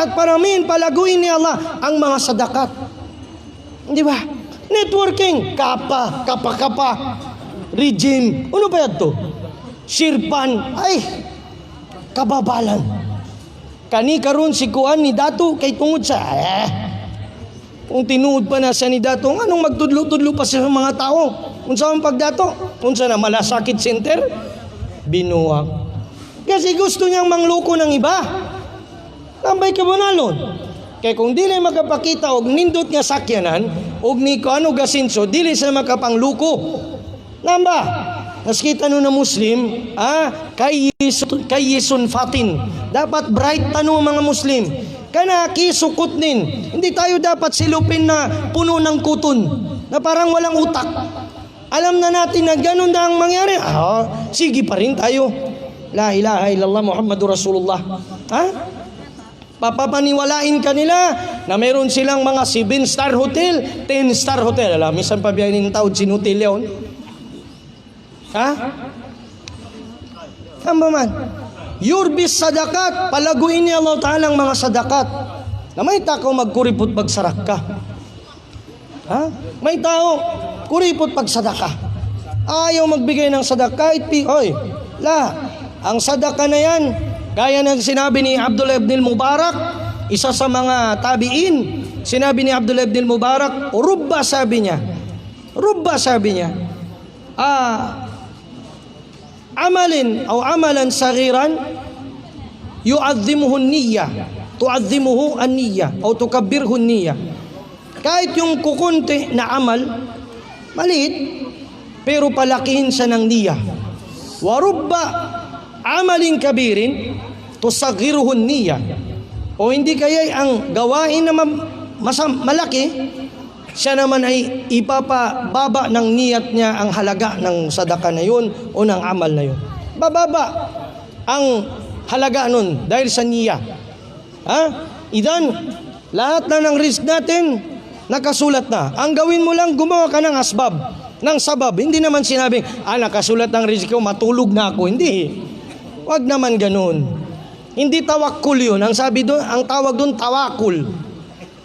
at paramin, palaguin ni Allah ang mga sadakat. Di ba? Networking, kapa, regime. Ano ba yan to? Sirpan, ay, kababalan. Kani karon si Kuan ni Dato kay tungod sa kung tinuod pa na siya ni Dato, anong magtudlo-tudlo pa sa mga tao? Unsa man pagdato? Unsa na malasakit center? Binuwag. Kasi gusto niyang mangluko ng iba. Tambay ka bunalon. Kaya kung dili makapakita og nindot nga sakyanan, og ni ano gasinso, dili sa makapangluko. Namba? Naskita no na Muslim, kay Yesun Fatin. Dapat bright tano mga Muslim. Kana kisukot nin. Hindi tayo dapat silupin na puno ng kuton, na parang walang utak. Alam na natin na ganun na ang mangyari. Sige pa rin tayo. La ilaha illallah Muhammadur Rasulullah. Papapaniwalain ka nila na meron silang mga 7-star hotel, 10-star hotel. Alam, minsan pa biyanin ng taon sin-hotel yun. Tama man. Yurbis sadakat, palaguin ni Allah Ta'ala ang mga sadakat. Na may tao magkuripot pagsarak ka. May tao, kuripot pagsadaka. Ayaw magbigay ng sadaka. Ang sadaka na yan, gaya ng sinabi ni Abdullah ibn Mubarak, isa sa mga tabi'in, sinabi ni Abdullah ibn Mubarak, rubba sabi niya, amalan saghiran yu'azzimuhu an-niyya, tu'azzimuhu an-niyya o tukabbirhu an-niyya. Kahit yung kukunti na amal, maliit, pero palakihin siya ng niyya. Wa rubba amalin kabirin tusaghiruhu an-niyya. O hindi kaya ang gawain na malaki, siya naman ay ipapababa ng niyat niya ang halaga ng sadaka na yun o ng amal na yun. Bababa ang halaga nun dahil sa niyya. Idan, lahat na ng risk natin nakasulat na. Ang gawin mo lang, gumawa ka ng asbab, ng sabab. Hindi naman sinabing, nakasulat ng risk ko, matulog na ako. Hindi. Wag naman ganun. Hindi tawakkul yun. Ang sabi doon, ang tawag doon, tawakul.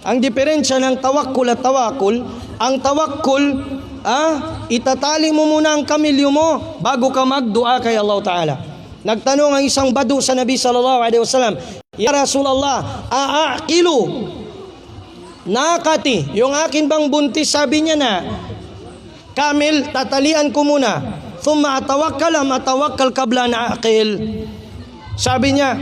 Ang diferensya ng tawakkul at tawakul, ang tawakkul, itatali mo muna ang kamilyo mo bago ka magdua kay Allah Ta'ala. Nagtanong ang isang badu sa Nabi sallallahu alaihi wasallam, Ya Rasulullah, aakilu nakati, yung akin bang buntis, sabi niya na, kamil, tatalian ko muna. Thumma atawakkal kabla na akil. Sabi niya,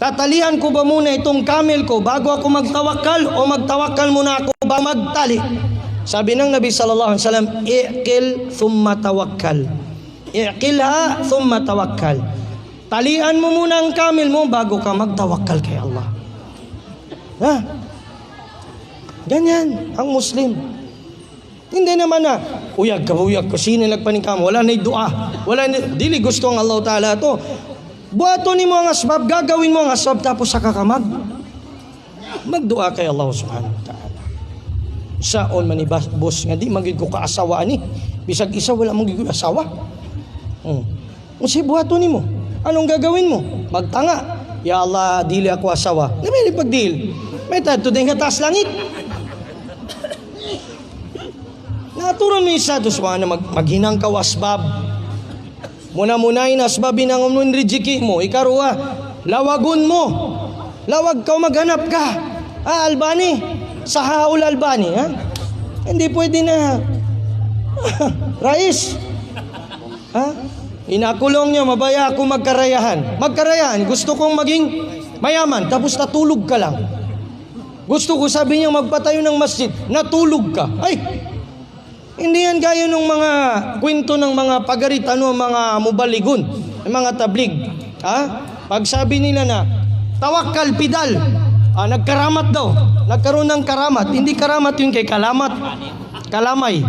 tatalian ko ba muna itong kamil ko bago ako magtawakkal o magtawakkal muna ako ba magtali? Sabi ng Nabi sallallahu alaihi wasallam, i'qil thumma tawakkal. I'qilha thumma tawakkal. Talian mo muna ang kamil mo bago ka magtawakkal kay Allah. Ganyan ang Muslim. Hindi naman na uyag ko sino nagpanikam, wala na dua, dili gusto ng Allah Ta'ala to. Buhato ni mo ang asbab, gagawin mo ang asbab, tapos saka ka magdua kay Allah Subhanahu wa Ta'ala. Saon man ni boss nga di magid ko kaasawa ni, bisag isa wala magid ko asawa. Unsa buhato nimo? Anong gagawin mo? Magtanga. Ya Allah, dili ako asawa. Labi pagdil. May tato din taas langit. Natural mo isa to na maghinang ka asbab. Muna-munain asbabin ang rijiki mo. Ikaruha, lawagon mo. Lawag ka, maghanap ka. Albani. Sa haul Albani. Hindi pwede na. Rais. Inakulong niya, mabaya ako magkarayahan. Gusto kong maging mayaman. Tapos natulog ka lang. Gusto ko sabi niya magpatayo ng masjid. Natulog ka. Hindi yan gaya ng mga kwento ng mga pagaritano, mga mubaligun, mga tablig. Pag sabi nila na, tawakkal pidal, nagkaramat daw. Nagkaroon ng karamat. Hindi karamat yun kay kalamay.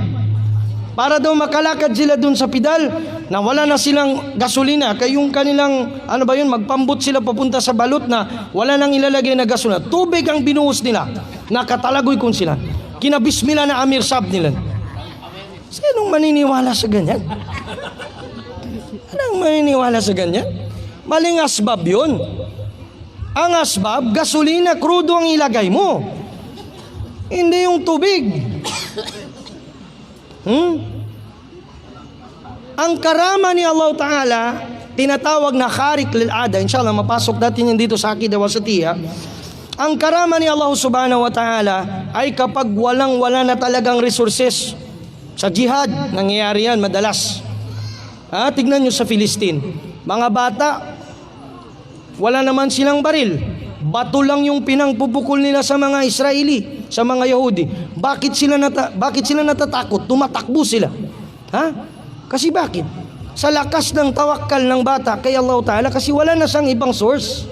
Para daw makalakad sila dun sa pidal, na wala na silang gasolina, kaya yung kanilang, magpambot sila papunta sa balot na wala nang ilalagay na gasolina. Tubig ang binuhos nila. Nakatalagoy kung sila. Kinabismila na Amir Sab nila. Sinong maniniwala sa ganyan? Anong maniniwala sa ganyan? Maling asbab yun. Ang asbab, gasolina, krudo ang ilagay mo. Hindi yung tubig. Ang karama ni Allah Ta'ala, tinatawag na kharik lil-ada. Inshallah, mapasok natin yan dito sa Aqidah Wasatiyya. Ang karama ni Allah Subhanahu wa Ta'ala ay kapag wala na talagang resources. Sa jihad, nangyayari yan madalas. Tignan nyo sa Palestine. Mga bata, wala naman silang baril. Bato lang yung pinangpupukol nila sa mga Israeli, sa mga Yahudi. Bakit sila natatakot? Tumatakbo sila. Kasi bakit? Sa lakas ng tawakkal ng bata kay Allah Ta'ala, kasi wala na siyang ibang source.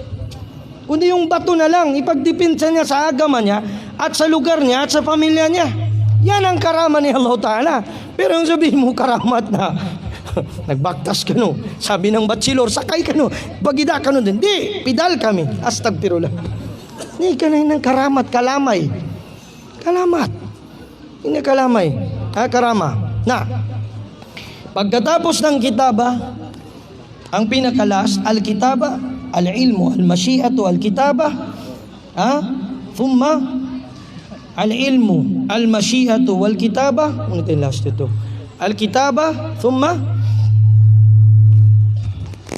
Kundi yung bato na lang, ipagdipinsa niya sa agama niya at sa lugar niya at sa pamilya niya. Yan ang karama ni Allah Ta'ala. Pero yung sabihin mo karamat na nagbaktas ka no, sabi ng bachelor, sakay ka no, bagida ka no din. Di, pidal kami. Astagfirullah. Hindi ka na ng karamat, kalamay. Kalamat. Hindi kalamay. Karama. Na, pagkatapos ng kitaba, ang pinakalas, al-kitaba, al-ilmu, al-masyiatu, al-kitaba, thumma, al-ilmu, al-masyiatu, wal-kitaba, ano ito yung last ito? Al-kitaba, thumma,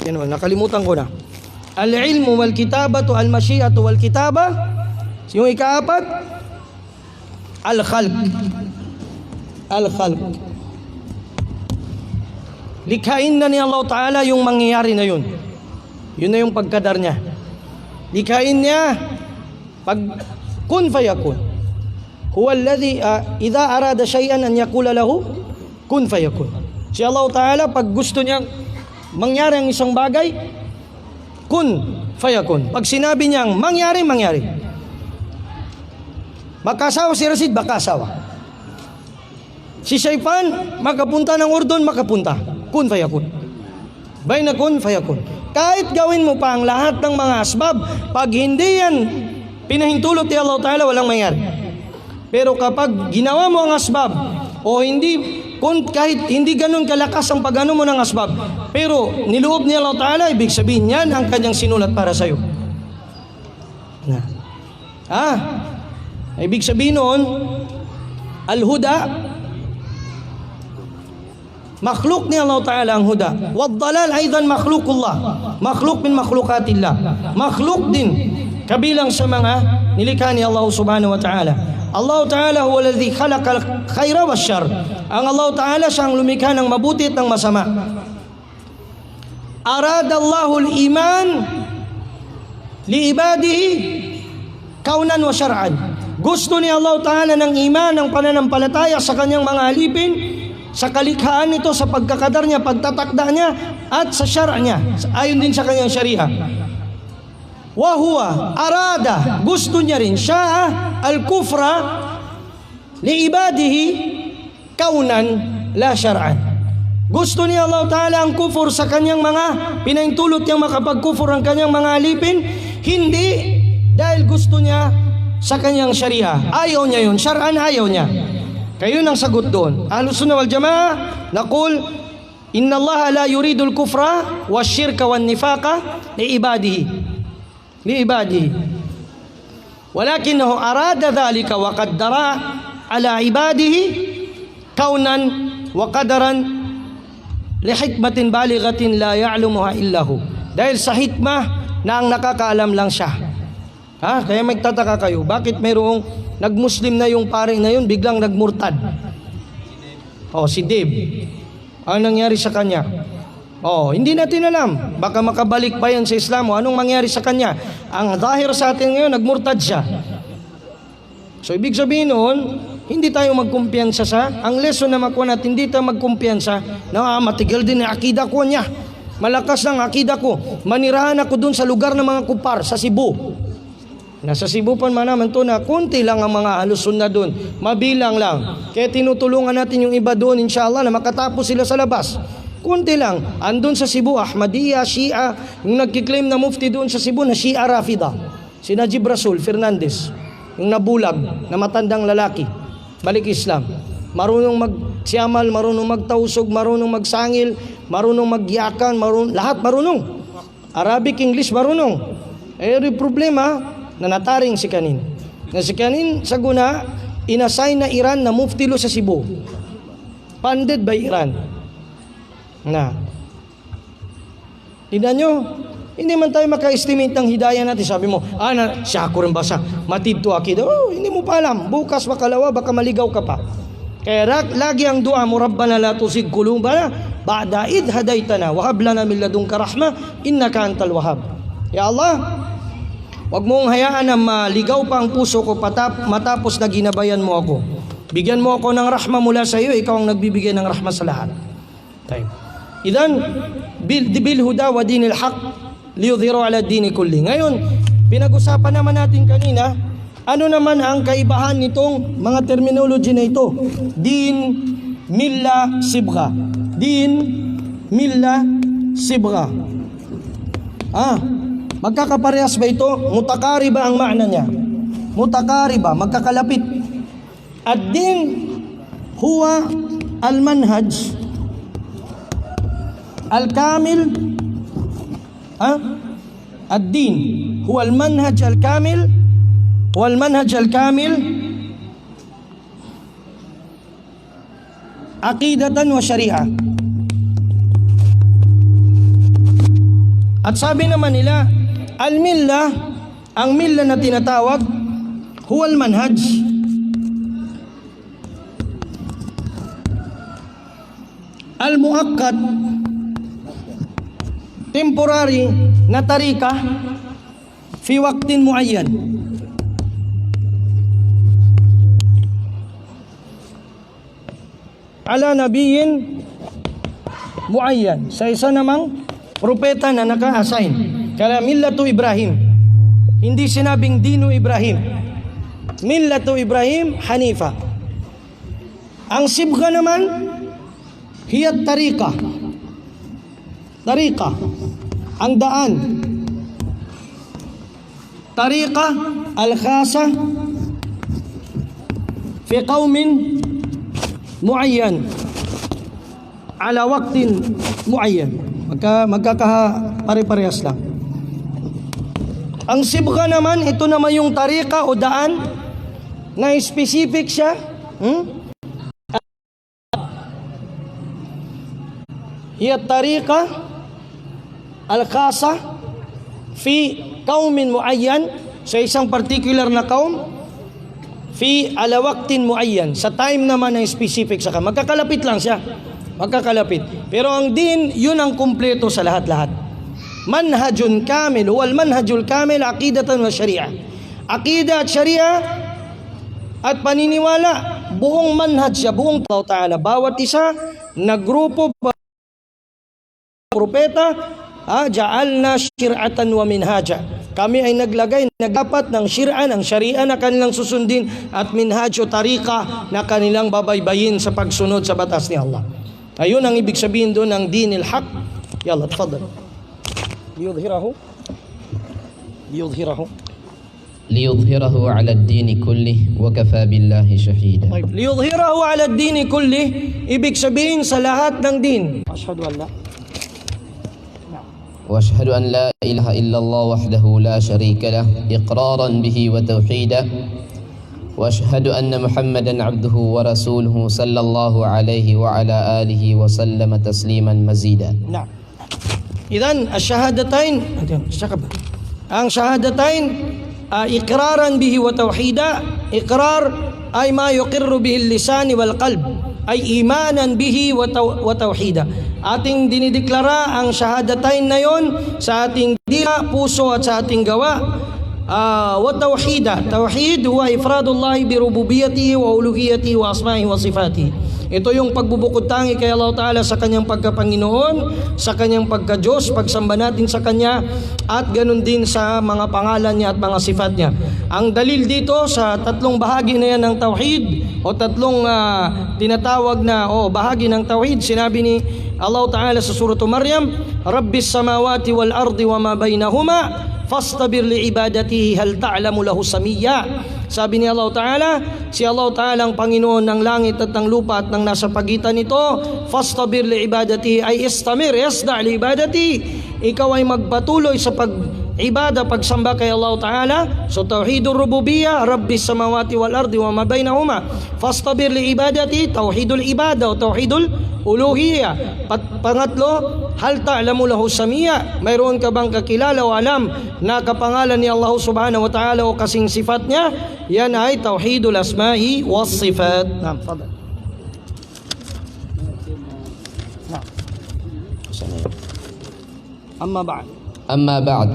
nakalimutan ko na. Al-ilmu, wal-kitabatu, al-masyiatu, wal-kitaba, yung ikaapat, al-khalq. Al-khalq. Likhain na ni Allah Ta'ala yung mangyayari na yun. Yun na yung pagkadar niya. Likhain niya, pag kun fayakun. Huwa alladhi, idha arada shay'an an yakula lahu, kun fayakun. Si Allah Ta'ala, pag gusto niya mangyari ang isang bagay, kun fayakun. Pag sinabi niyang mangyari, mangyari. Makasawa si Rashid, makasawa. Si Shayfan, makapunta ng Urdun, makapunta. Kun fayakun. Bayna kun fayakun. Kahit gawin mo pa ang lahat ng mga asbab, pag hindi yan pinahintulot ni Allah Ta'ala, walang mangyari. Pero kapag ginawa mo ang asbab, o hindi, kahit hindi ganun kalakas ang pagano mo ng asbab, pero niloob ni Allah Ta'ala, ibig sabihin yan ang kanyang sinulat para sa'yo. Ibig sabihin noon, al-huda, makhluk ni Allah Ta'ala ang huda. Wad-dalal aidan makhlukullah. Makhluk min makhlukatillah. Makhluk din kabilang sa mga nilikha ni Allah Subhanahu wa Ta'ala. Allah Ta'ala huwa alladhi khalaqal khaira wasyarr. Ang Allah Ta'ala siyang lumikha ng mabuti at ng masama. Aradallahu al-iman li ibadihi kaunan wa syar'an. Gusto ni Allah Ta'ala ng iman, ng pananampalataya sa kanyang mga alipin, sa kalikhaan nito, sa pagkakadar niya, pagtatakda niya, at sa syara niya, ayon din sa kanyang syariah. Wa huwa arada, gusto niya rin siya al-kufra li ibadihi kaunan la syar'an. Gusto ni Allah Ta'ala ang kufur sa kanyang mga pinahintulot niyang makapagkufur ang kanyang mga alipin, hindi dahil gusto niya sa kanyang syariah. Ayaw niya yun, syar'an ayaw niya. Kayo nang sagot doon. Ahlus Sunnah wal Jamaah naqul inna Allah la yuridul kufra wasyirka wan nifaqa li ibadihi. Li ibadihi. Walakinahu arada dhalika wa qaddara ala ibadihi kaunan wa qadaran li hikmatin balighatin la ya'lamuha illa hu. Dahil sa hikmah na ang nakakaalam lang siya. Kaya magtataka kayo, bakit mayroong nagmuslim na yung paring na yun, biglang nagmurtad? Si Dave. Ano nangyari sa kanya? Hindi natin alam. Baka makabalik pa yan sa Islam. Anong mangyari sa kanya? Ang zahir sa atin ngayon, nagmurtad siya. So, ibig sabihin noon, hindi tayo magkumpiyansa sa, ang lesson na makuha natin, hindi tayo magkumpiyansa na matigal din ang akida ko niya. Malakas ang akida ko. Manirahan ako dun sa lugar ng mga kupar, sa Cebu. Nasa Cebu pa naman to na kunti lang ang mga Ahlus Sunnah doon. Mabilang lang. Kaya tinutulungan natin yung iba doon, inshallah, na makatapos sila sa labas. Kunti lang. Andun sa Cebu, Ahmadiyya, Shia, yung nagkiklaim na mufti doon sa Cebu na Shia Rafida. Si Najib Rasul Fernandez, yung nabulag, na matandang lalaki. Balik Islam. Marunong magsiamal, marunong magtausog, marunong magsangil, marunong magyakan, lahat marunong. Arabic, English, marunong. Problema na nataring si kanin. Na si kanin sa guna inassign na Iran na muftilo sa Cebu. Funded by Iran. Na. Tignan nyo, hindi man tayo maka-estimate ng hidayah natin. Sabi mo, siya ako rin basa, matid to akid. Hindi mo pa alam. Bukas makalawa, baka maligaw ka pa. Kaya lagi ang dua mo, Rabbana la tuzigh qulubana ba'da idh hadaytana wa hab lana min ladunka rahmah innaka antal wahhab. Ya Allah, wag mong hayaan na maligaw pa ang puso ko matapos na ginabayan mo ako. Bigyan mo ako ng rahma mula sa iyo, ikaw ang nagbibigay ng rahma sa lahat. Tayo. Idan, bil huda wa dinil haq liyudhiru ala dini kulli. Ngayon, pinag-usapan naman natin kanina, ano naman ang kaibahan nitong mga terminology na ito? Din, milla, sibgha. Din, milla, sibgha. Magkakaparehas ba ito? Mutakariba ang makna niya. Mutakariba, magkakalapit. Ad-din huwa al-manhaj al-kamil. Ad-din huwa al-manhaj al-kamil wal manhaj al-kamil aqidatan wa syariah. At sabi naman nila, al-millah, ang millah na tinatawag, huwa al-manhaj, al-muakkad, temporary na tarika fi waqtin muayyan. Ala nabiyin muayyan, sa isa namang propeta na naka-assign. Kaya millatu Ibrahim, hindi sinabing dinu Ibrahim. Millatu Ibrahim Hanifa. Ang sibgha naman, hiyat tarika. Tarika, ang daan. Tarika al-khasa fi qaumin muayyan ala waqtin muayyan. Magkakapare-parehas lang. Ang sibgha naman, ito naman yung tarika o daan na specific siya. Hiya tarika al-khasa fi qaumin muayyan, sa isang particular na kaum, fi ala waqtin muayyan, sa time naman na specific sa ka. Magkakalapit lang siya. Magkakalapit. Pero ang din, yun ang kumpleto sa lahat-lahat. Manhajun kamil, huwal manhajul kamil, aqidatan wa syariah. Aqida at syariah at paniniwala, buong manhaj siya, buong Allah Ta'ala. Bawat isa na grupo, propeta, ja'alna syir'atan wa minhaja. Kami ay nagdapat ng syir'an, ang syariah na kanilang susundin, at minhaj o tarika na kanilang babaybayin sa pagsunod sa batas ni Allah. Ayun ang ibig sabihin doon ng dinil haq. Yalla, tafadhal. Liyudhirahu ala ad-din kulli wa kafa billahi shahida. Liyudhirahu ala ad-din kulli, ibig sabihin sa lahat ng din. Ashhadu an la واشهد ان لا اله الا الله وحده لا شريك له اقرارا به وتوحيدا واشهد ان محمدا عبده ورسوله صلى الله عليه وعلى اله وسلم تسليما مزيدا. نعم. اذن الشهادتين ang shahadatain iqraran bihi wa tauhida. Iqrar ay ma yuqirru bihi al-lisan wal qalb, ay imanan bihi wa tauhida. Ating dinideklara ang shahadatain na yon sa ating dila, puso at sa ating gawa. Wa tauhida, tauhid huwa ifradullah bi rububiyyatihi wa uluhiyyatihi wa asma'ihi wa sifatihi. Ito yung pagbubukod tangi kay Allah Ta'ala sa kanyang pagkapanginoon, sa kanyang pagka-Diyos, pagsamba natin sa kanya, at ganun din sa mga pangalan niya at mga sifat niya. Ang dalil dito sa tatlong bahagi na yan ng tauhid, o tatlong tinatawag na bahagi ng tauhid, sinabi ni Allah Ta'ala sa surah Maryam, Rabbis samawati wal ardi wa ma bainahuma fastabir li ibadatihi hal ta'lamu lahu samiyya. Sabi ni Allah Ta'ala, si Allah Ta'ala ang Panginoon ng langit at ng lupa at ng nasa pagitan nito. Fastabir li ibadatihi ay istamir, yasda' li ibadatihi. Ikaw ay magpatuloy sa ibadah, pagsamba kay Allah Ta'ala. So tauhidur rububiyya, rabbis samawati wal ardi wa ma bainahuma. Fastabir li ibadati, tauhidul ibadah o tauhidul uluhiyya. Pangatlo, hal ta'lamu lahu samia, mayroon ka bang kakilala o alam na kapangalan ni Allah Subhanahu wa Ta'ala o kasing sifat niya? Yan ay tauhidul asma'i was sifat. Naam, fadal. أما بعد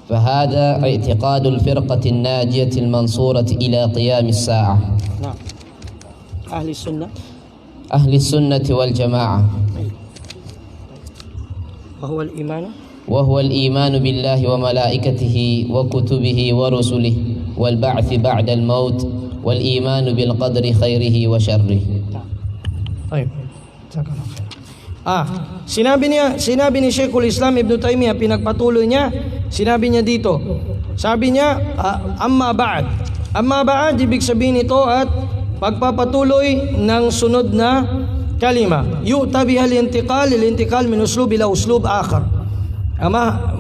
فهذا اعتقاد الفرقة الناجية المنصورة إلى قيام الساعة. نعم. أهل السنة والجماعة. وهو الإيمان بالله وملائكته وكتبه ورسله والبعث بعد الموت والإيمان بالقدر خيره وشره. طيب. Sinabi ni Sheikhul Islam Ibn Taymiyyah, pinagpatuloy niya, sinabi niya dito, sabi niya, amma ba'd, ibig sabihin ito at pagpapatuloy ng sunod na kalima. Yu'ta biha al-intiqal min uslub ila uslub akhar.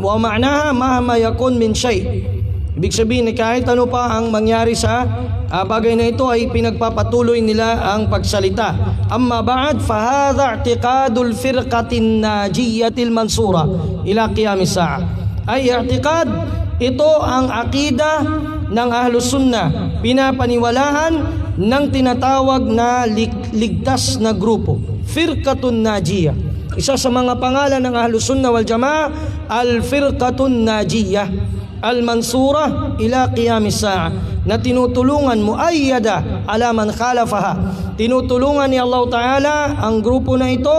Wa ma'naha mahma yakun min shay'. Ibig sabihin kahit ano pa ang mangyari sa bagay na ito ay pinagpapatuloy nila ang pagsalita. Amma ba'd fa hadha i'tiqadul firqatin najiyatil mansura ila qiyamis sa'a. Ay i'tiqad, ito ang akida ng Ahlus Sunnah, pinapaniwalaan ng tinatawag na ligtas na grupo, firqatun najiyah. Isa sa mga pangalan ng Ahlus Sunnah wal Jamaa, al-firqatun najiyah al-mansura ila qiyamis sa'a, na tinutulungan muayyada ala man khalafaha. Tinutulungan ni Allah Ta'ala ang grupo na ito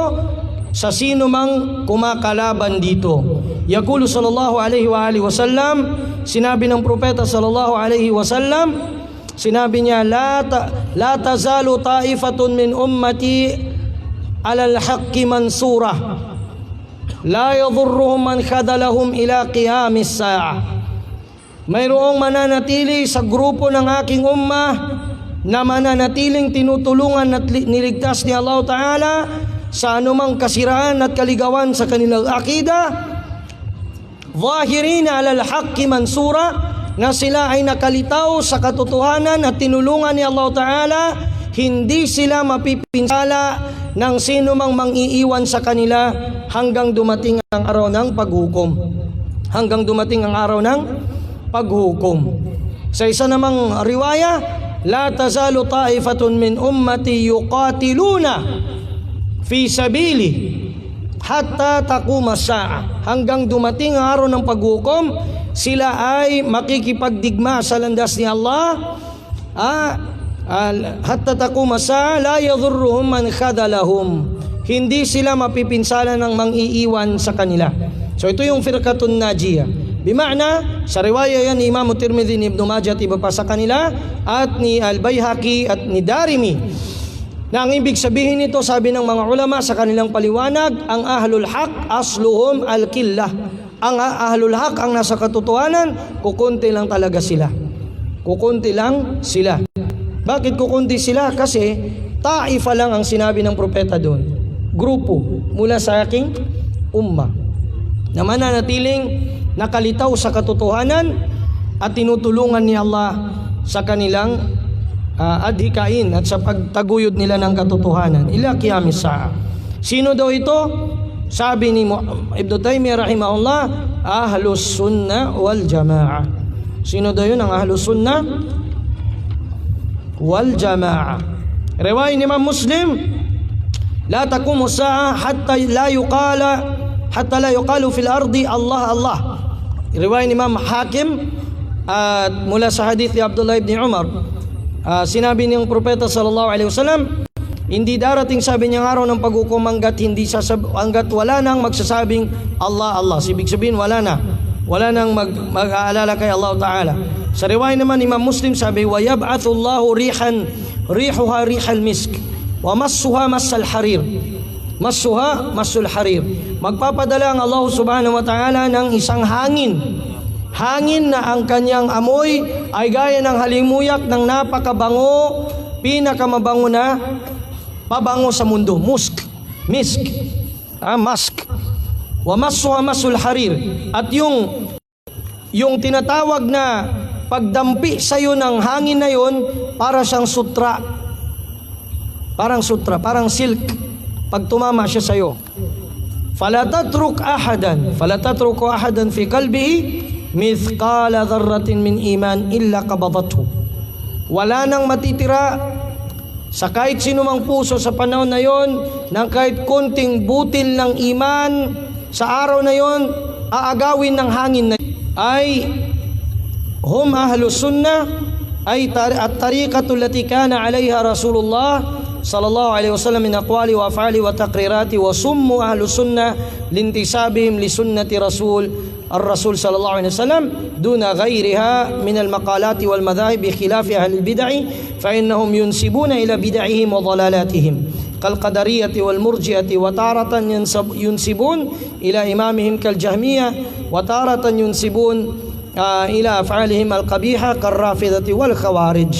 sa sino mang kumakalaban dito. Yaqulu sallallahu alaihi wa alihi wasallam, sinabi ng propeta sallallahu alaihi wasallam, sinabi niya, la tazalu ta'ifatun min ummati ala al-haqqi mansura la yadhurruhum man khadalahum ila qiyamis sa'a. Mayroong mananatili sa grupo ng aking ummah na mananatiling tinutulungan at niligtas ni Allah Ta'ala sa anumang kasiraan at kaligawan sa kanilang akida. Zahirina alal haqqi mansura, na sila ay nakalitaw sa katotohanan at tinulungan ni Allah Ta'ala. Hindi sila mapipinsala ng sino mang mangiiwan sa kanila hanggang dumating ang araw ng paghukom. Hanggang dumating ang araw ng paghukom. Sa isa namang riwaya, la tazalu ta'ifatun min ummati yuqatiluna fi sabili hatta taquma sa'a. Hanggang dumating ang araw ng paghukom, sila ay makikipagdigma sa landas ni Allah. Hatta taquma sa'a la yadhurruhum man khadalahum. Hindi sila mapipinsala ng mangiiwan sa kanila. So ito yung firqatun najiyah. Bima'na, sa riwaya yan ni Imam Tirmidhi, ni Ibn Majah at iba pa sa kanila, at ni Al-Bayhaqi at ni Darimi, na ang ibig sabihin nito, sabi ng mga ulama sa kanilang paliwanag, ang ahlul haq asluhum al-killah. Ang ahlul haq, ang nasa katotohanan, kukunti lang talaga sila. Kukunti lang sila. Bakit kukunti sila? Kasi taifa lang ang sinabi ng propeta doon. Grupo mula sa aking ummah na mananatiling nakalitaw sa katotohanan at tinutulungan ni Allah sa kanilang adhikain at sa pagtaguyod nila ng katotohanan ila qiyamis sa'a. Sino daw ito? Sabi ni Ibn Taymiyyah rahimahullah, Ahlus Sunnah wal Jamaa. Sino daw yun ang Ahlus Sunnah wal Jamaa? Riwayat ni Imam Muslim, la taqumu sa'a hatta la yuqalu fil ardi Allah Allah. Riwayat ni Imam Hakim at mula sa hadith ni Abdullah ibn Umar, sinabi ng propeta sallallahu alaihi wasallam, hindi darating, sabi niya, araw ng paghukom hanggat wala nang magsasabing Allah Allah. Ibig sabihin wala nang mag-aalala kay Allah Ta'ala. Sa riwayat naman Imam Muslim, sabi, wa yab'athu Allahu rihuha rihal misk wa massuha massal harir. Massuha massul harir. Magpapadala ang Allah Subhanahu wa Ta'ala ng isang hangin na ang kanyang amoy ay gaya ng halimuyak ng napakabango, pinakamabango na pabango sa mundo. Musk. Wa massuha massul harir. At yung yung tinatawag na pagdampi sa iyo ng hangin na yon, para siyang sutra. Parang sutra, parang silk. Pag tumama siya sa iyo. Fala tatruku ahadan fi qalbihi mithqala dharratin min iman illa qabadathu. Wala nang matitira sa kahit sino mang puso sa panahon na yon ng kahit konting butil ng iman. Sa araw na yon, aagawin ng hangin na ay hum ahlus sunnah, ay at-tariqatu allati kana 'alayha Rasulullah sallallahu alaihi wasallam min aqwali wa af'ali wa taqrirati, wa summu ahlus sunnah lintisabihim li sunnati الرسول صلى الله عليه وسلم دون غيرها من المقالات والمذاهب بخلاف أهل البدع فإنهم ينسبون إلى بدعهم وضلالاتهم كالقدرية والمرجئة، وتارة ينسبون إلى إمامهم كالجهمية، وتارة ينسبون إلى أفعالهم القبيحة كالرافضة والخوارج.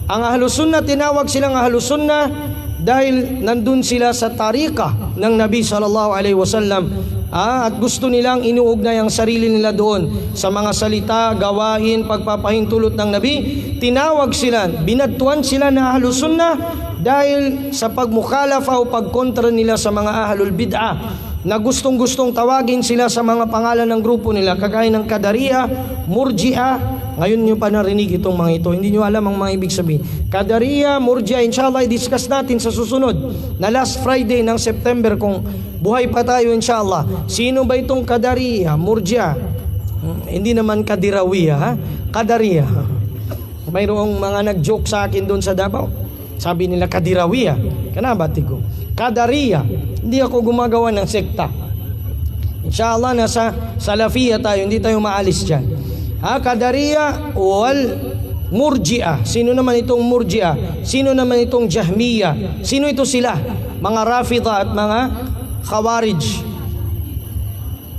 Ang Ahlus Sunnah, tinawag silang Ahlus Sunnah dahil nandun sila sa tariqa ng Nabi sallallahu alaihi wasallam. At gusto nilang inuugnay ang sarili nila doon sa mga salita, gawain, pagpapahintulot ng Nabi. Tinawag sila, binatuan sila na Ahlus Sunnah dahil sa pagmukhalafa o pagkontra nila sa mga Ahlul Bid'ah, na gustong-gustong tawagin sila sa mga pangalan ng grupo nila, kagaya ng Kadariya, Murji'a. Ngayon nyo pa narinig itong mga ito, hindi nyo alam ang mga ibig sabihin. Kadariya, Murji'a, inshallah i-discuss natin sa susunod na last Friday ng September kung buhay pa tayo inshallah. Sino ba itong Kadariya, Murji'a? Hindi naman Kadirawiya, ha? Kadariya. Mayroong mga nag-joke sa akin doon sa Davao. Sabi nila Kadirawiya. Kanabati ko. Kadariya. Hindi ako gumagawa ng sekta. Inshallah nasa Salafiyya tayo, hindi tayo maalis dyan. Kadariya wal Murji'a. Sino naman itong Murji'a? Sino naman itong Jahmiya? Sino ito sila? Mga Rafida at mga Khawarij.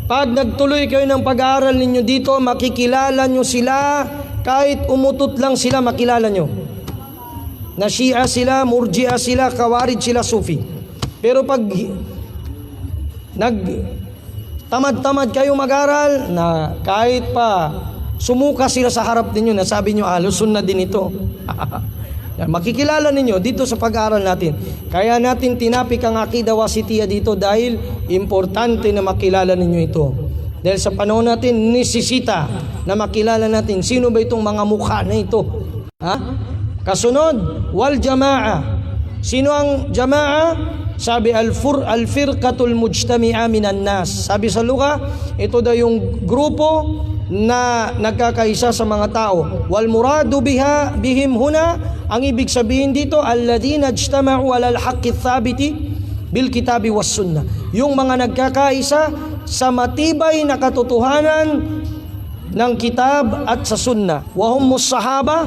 Pag nagtuloy kayo ng pag-aaral ninyo dito, makikilala nyo sila. Kahit umutot lang sila, makilala nyo na Shia sila, Murji'a sila, Khawarij sila, Sufi. Pero pag tamad-tamad kayo mag-aral, na kahit pa sumuka sila sa harap ninyo, na sabi nyo, Ahlus Sunnah din ito. Makikilala ninyo dito sa pag-aaral natin. Kaya natin tinapik ang Aqidah Wasitiyya dito dahil importante na makilala ninyo ito. Dahil sa panahon natin, nisisita na makilala natin sino ba itong mga mukha na ito. Kasunod, wal jama'a. Sino ang jama'a? Sabi al-firqatul mujtami'a minan nas. Sabi sa Luka, ito daw yung grupo na nagkakaisa sa mga tao. Wal muradu bihim huna, ang ibig sabihin dito, alladhina ijtama'u 'alal haqqi thabiti bil kitabi was sunnah. Yung mga nagkakaisa sa matibay na katotohanan ng kitab at sa sunnah. Wa humus sahaba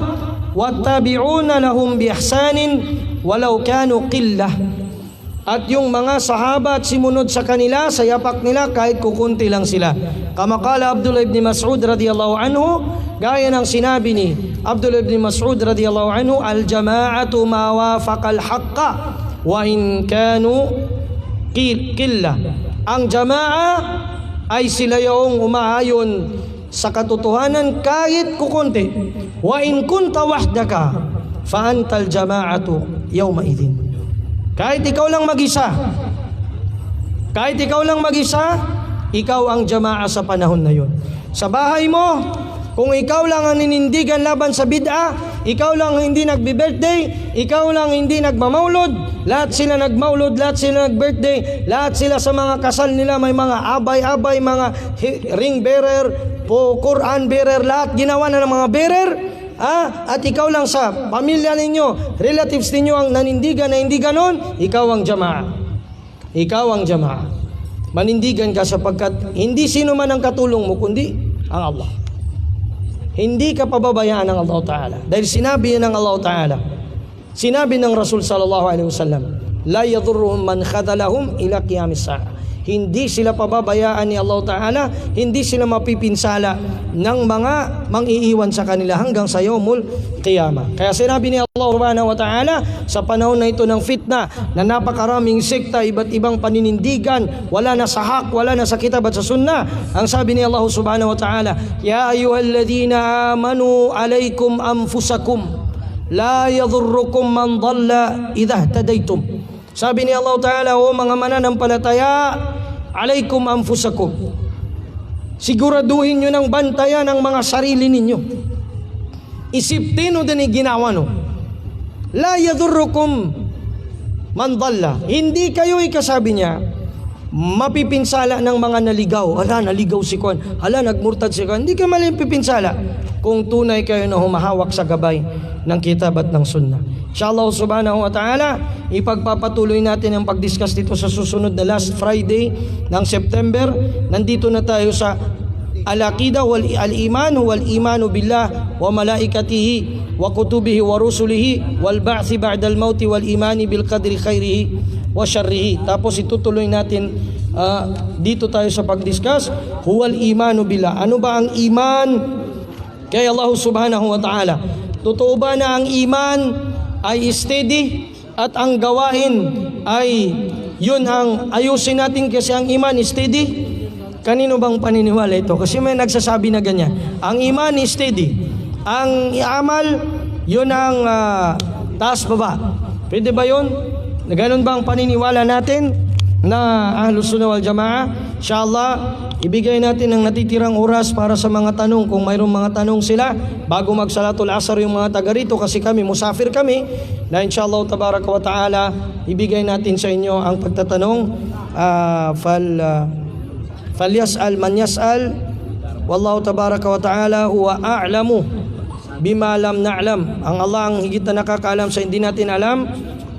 wattabi'una lahum bi ihsanin walau kanu qillah. At yung mga sahaba at simunod sa kanila, sa yapak nila, kahit kukunti lang sila. Kama kala Abdullah ibn Mas'ud radiyallahu anhu, gaya ng sinabi ni Abdullah ibn Mas'ud radiyallahu anhu, al-jama'atu ma wafaqa al-haqqa wa in kanu qilla. Ang jama'a ay sila yung umahayon sa katotohanan kahit kukunti. Wa in kunta wahdaka fa antal jama'atu yawma idhin. Kahit ikaw lang mag-isa, ikaw ang jama'a sa panahon na yun. Sa bahay mo, kung ikaw lang ang ninindigan laban sa bid'ah, ikaw lang hindi nagbi-birthday, ikaw lang hindi nagmamaulod, lahat sila nagmaulod, lahat sila nag-birthday, lahat sila sa mga kasal nila may mga abay-abay, mga ring bearer, Quran bearer, lahat ginawa na ng mga bearer. At ikaw lang sa pamilya ninyo, relatives ninyo ang nanindigan na hindi ganon, ikaw ang jama'a. Ikaw ang jama'a. Manindigan ka sapagkat hindi sino man ang katulong mo, kundi ang Allah. Hindi ka pababayaan ng Allah Ta'ala. Dahil sinabi ng Allah Ta'ala, sinabi ng Rasul sallallahu alaihi wasallam, la yadurruhum man khadalahum ila qiyamis sa'a. Hindi sila pababayaan ni Allah Ta'ala, hindi sila mapipinsala ng mga mang-iiwan sa kanila hanggang sa yaumul qiyamah. Kaya sinabi ni Allah Subhanahu wa Ta'ala sa panahon na ito ng fitna, na napakaraming sekta, iba't ibang paninindigan, wala na sa hak, wala na sa kitab at sa sunnah. Ang sabi ni Allah Subhanahu wa Ta'ala, Ya ayyuhalladhina amanu alaykum anfusakum la yadhurrukum man dhalla idha ihtadaytum. Sabi ni Allah Ta'ala, o mga mananampalataya, alaykum anfusakum, siguraduhin nyo ng bantayan ang mga sarili ninyo. Isiptin o din ginawa no. La yadhurrukum man dhalla. Hindi kayo ikasabi niya mapipinsala ng mga naligaw. Hala, naligaw si Kwan. Hala, nagmurtad si Kwan. Hindi ka mapipinsala kung tunay kayo na humahawak sa gabay ng kitab at ng sunnah. Inshallah subhanahu wa ta'ala, ipagpapatuloy natin ang pag-discuss dito sa susunod na last Friday ng September. Nandito na tayo sa al-aqida wal-iman wal-imanu billah wa malaikatihi wa kutubihi wa rusulihi wal ba'thi ba'dal mauti wal imani bil qadri khairihi wa syarrihi. Tapos itutuloy natin dito tayo sa pag-discuss huwal imanu billah. Ano ba ang iman kay Allah subhanahu wa ta'ala? Totoo ba na ang iman ay steady at ang gawain ay yun ang ayusin natin kasi ang iman is steady? Kanino bang paniniwala ito? Kasi may nagsasabi na ganyan. Ang iman is steady. Ang amal, yun ang taas baba. Pwede ba yun? Ganun ba ang paniniwala natin na Ahlus Sunnah wal Jamaa? Inshallah, ibigay natin ang natitirang oras para sa mga tanong. Kung mayroong mga tanong sila, bago magsalatul asar yung mga taga rito, kasi kami, musafir kami, na inshallah tabaraka wa ta'ala, ibigay natin sa inyo ang pagtatanong. Falyas'al man yas'al, wallahu tabaraka wa ta'ala huwa a'lamu bima lam na'lam. Ang Allah ang higit na nakakaalam sa hindi natin alam.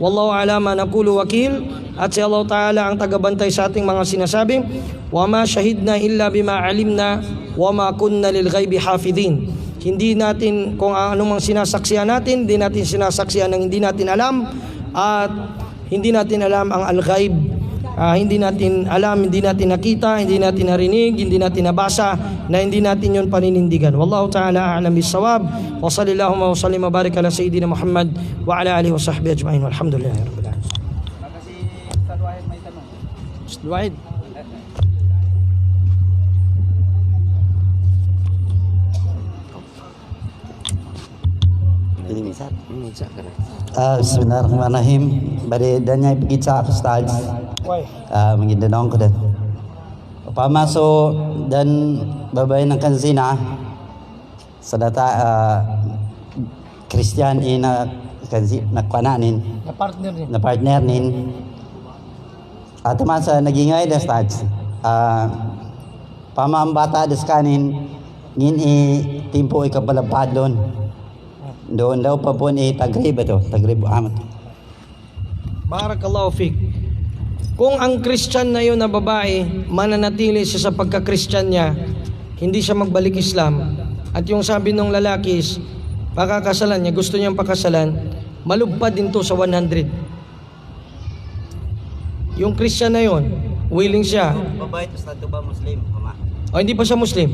Wallahu ala ma naqulu wakil. At si Allah Ta'ala ang tagabantay sa ating mga sinasabi. Wa ma shahidna illa bima alimna wa ma kunna lil ghaibi hafidhin. Hindi natin kung anumang sinasaksihan natin, hindi natin sinasaksihan ng hindi natin alam, at hindi natin alam ang al-ghaib. Hindi natin alam, hindi natin nakita, hindi natin narinig, hindi natin nabasa, na hindi natin yun paninindigan. Wallahu ta'ala a'lam bis-shawab. Wa sallallahu wa sallim wa barik ala sayyidina Muhammad wa ala alihi wa sahbihi ajma'in. Walhamdulillahi rabbil alamin. Ustaz Wahid may tanong. Ustaz Wahid. Bismillahirrahmanirrahim. Bari danya ipigit sa Ustaz. Mangidanaw ko din. Pamaso dan babay ng kanzina sa data Christian ina kanzi nakananin na partner nin at masa nagingay da Ustaz. Pamambata des kanin ngin timpo ikapalapad doon daw pa po ni Tagrib ito, Tagrib Ahmad. Barakallahu fik. Kung ang Christian na yun na babae, mananatili siya sa pagka-Christian niya, hindi siya magbalik Islam, at yung sabi ng lalaki is, pakakasalan niya, gusto niyang pakasalan, malugpad din to sa 100. Yung Christian na yun, willing siya. Babae, to ba Muslim? O hindi pa siya Muslim?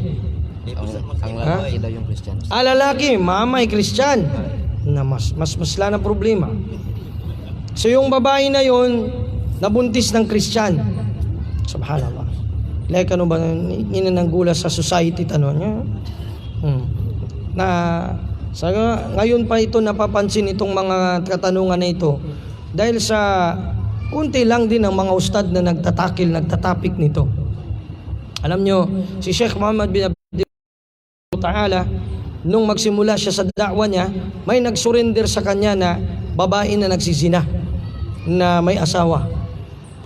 Ang lalaki daw yung Christian. Lalaki, mamay Christian. Na mas na problema. So yung babae na yon nabuntis ng Christian. Subhanallah. Like ano ba ninananggula sa society tanong niya? Na sa ngayon pa ito napapansin itong mga katanungan na ito dahil sa kunti lang din ang mga ustad na nagtatapik nito. Alam nyo, si Sheikh Muhammad bin Ta'ala, nung magsimula siya sa da'wa niya, may nagsurrender sa kanya na babae na nagsizina, na may asawa.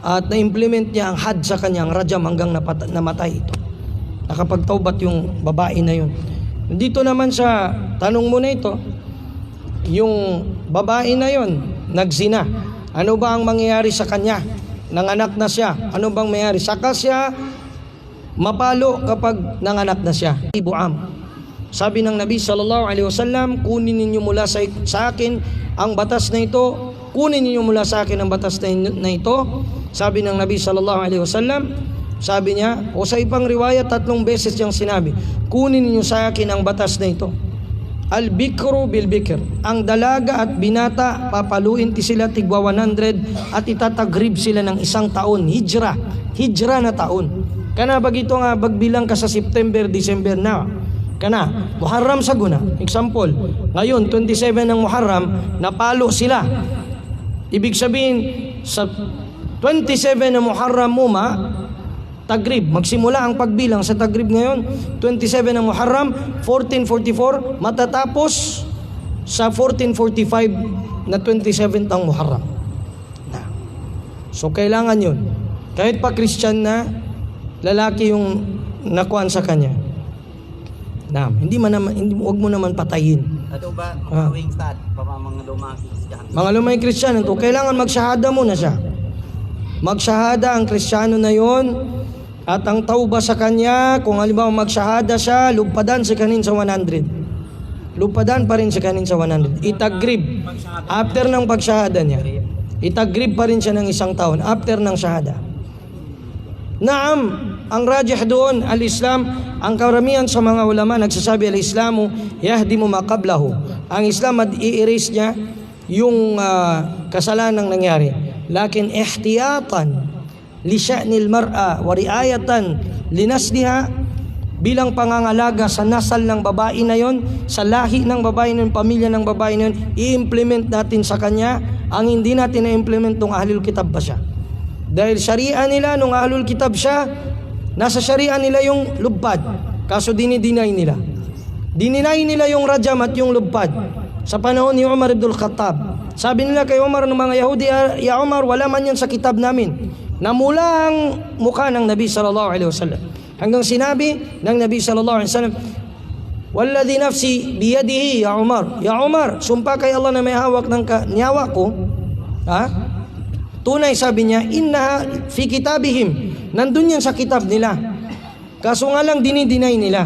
At na-implement niya ang had sa kanya, ang rajam hanggang namatay ito. Nakapagtaubat yung babae na yun. Dito naman sa tanong mo na ito, yung babae na yun, nagzina. Ano ba ang mangyayari sa kanya? Nanganak na siya. Ano bang mangyayari? Saka siya mapalo kapag nanganak na siya. Ibuam. Sabi ng Nabi sallallahu alaihi wasallam, kunin ninyo mula sa akin ang batas na ito, kunin niyo mula sa akin ang batas na ito. Sabi ng Nabi sallallahu alaihi wasallam, sabi niya, o sa ibang riwaya 3 beses niyang sinabi, kunin niyo sa akin ang batas na ito. Al-bikru bil-bikr, ang dalaga at binata, papaluin ti sila tigwa 100 at itatagrib sila ng 1 taon. Hijra na taon. Kana bagito nga bagbilang ka sa September, December na. Kana, Muharram sa guna. Example, ngayon 27 ng Muharram, napalo sila. Ibig sabihin, sa 27 ng Muharram tagrib, magsimula ang pagbilang sa tagrib ngayon, 27 ng Muharram, 1444, matatapos sa 1445 na 27 ang Muharram. So kailangan yun. Kahit pa Christian na lalaki yung nakuan sa kanya. Hindi wag mo naman patayin. Ato ba, mga start, mga lumang Kristiyano? Mga lumang Kristiyano to, kailangan magsyahada muna siya. Magsyahada ang Kristiyano na yon. At ang tauba sa kanya, kung halimbawa magsyahada siya, lupadan sa kanin sa 100. Lupadan pa rin sa kanin sa 100. Itagrib. After ng pagsyahada niya, itagrib pa rin siya ng 1 taon. After ng syahada. Naam, ang rajih doon, al-Islam, ang karamihan sa mga ulama nagsasabi, al-Islamu yahdimu ma qablahu. Ang Islam i-erase niya yung kasalanang nangyari. Lakin ihtiyatan li sya'nil mar'a wa ri'ayatan linasliha, bilang pangangalaga sa nasal ng babae na yon, sa lahi ng babae na yon, pamilya ng babae na yon, i-implement natin sa kanya ang hindi natin na-implement nung ahlul kitab pa siya. Dahil sharia nila nung ahlul kitab siya, nasa sharia nila yung lubpad, kaso dinideny nila. Dininay nila yung rajam at yung lubpad sa panahon ni Umar ibn al-Khattab. Sabi nila kay Umar ng mga Yahudi, ya Umar, wala man yan sa kitab namin. Namula ang mukha ng Nabi sallallahu alaihi wasallam. Hanggang sinabi ng Nabi sallallahu alaihi wasallam, walladhi nafsi biyadihi ya Umar. Ya Umar, sumpa kay Allah na may hawak ng nyawa ko. Tunay, sabi niya, inna fi kitabihim. Nandun yan sa kitab nila. Kaso nga lang dinideny nila.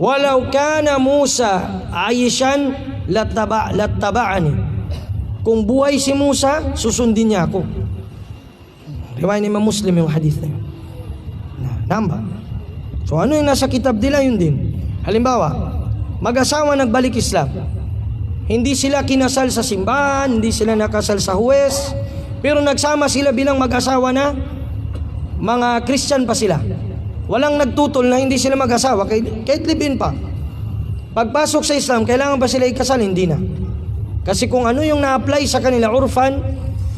Walau kana Musa aishan lattaba'ani. Kung buhay si Musa, susundin niya ako. Riwayat ni Imam Muslim yung hadith na yun. Namba. So ano yung nasa kitab nila, yun din. Halimbawa, mag-asawa nagbalik Islam. Hindi sila kinasal sa simbahan, hindi sila nakasal sa huwes, pero nagsama sila bilang mag-asawa na mga Christian pa sila. Walang nagtutol na hindi sila mag-asawa, kahit live-in pa. Pagpasok sa Islam, kailangan ba sila ikasal? Hindi na. Kasi kung ano yung na-apply sa kanila, urfan,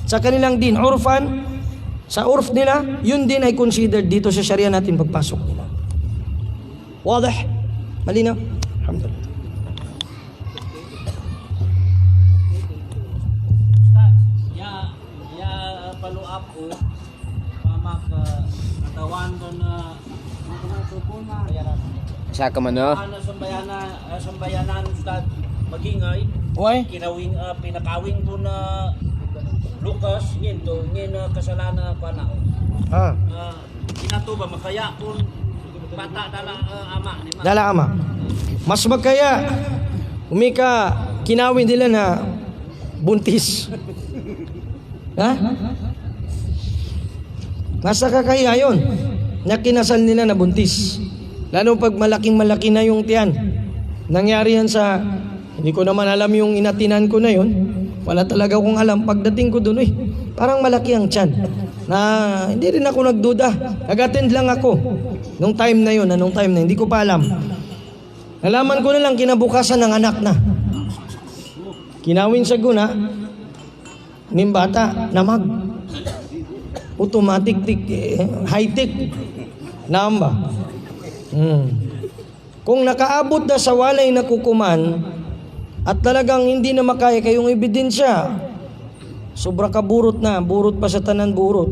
sa kanilang din, urfan, sa urf nila, yun din ay considered dito sa Sharia natin pagpasok nila. Wadah? Malinaw? Alhamdulillah. Ya follow up ko pamak katawan ko na Sa ka man no? ano sambayanan Ustad magingay. Why? Kinawing pinakawing ko na Lucas, ngin kasalanan ko na. Kinato ba makaya kung bata dala ama ni ma. Dala ama. Mas magkaya umika kinawin nila na buntis. Mas kakaya yun na kinasal nila na buntis. Lalo pag malaking-malaki na yung tiyan. Nangyari yan sa, hindi ko naman alam yung inatinan ko na yun. Wala talaga akong alam. Pagdating ko doon, parang malaki ang tiyan. Na hindi rin ako nagduda. Nag-attend lang ako. Nung time na yun, hindi ko pa alam. Nalaman ko na lang kinabukasan ng anak na. Kinawin sa guna, nimbata, namag. Automatic, high-tech. Namba. Kung nakaabot na sa walay na kukuman, at talagang hindi na makaya kayong ebidensya, sobra ka burot na, burot pa sa tanan burot.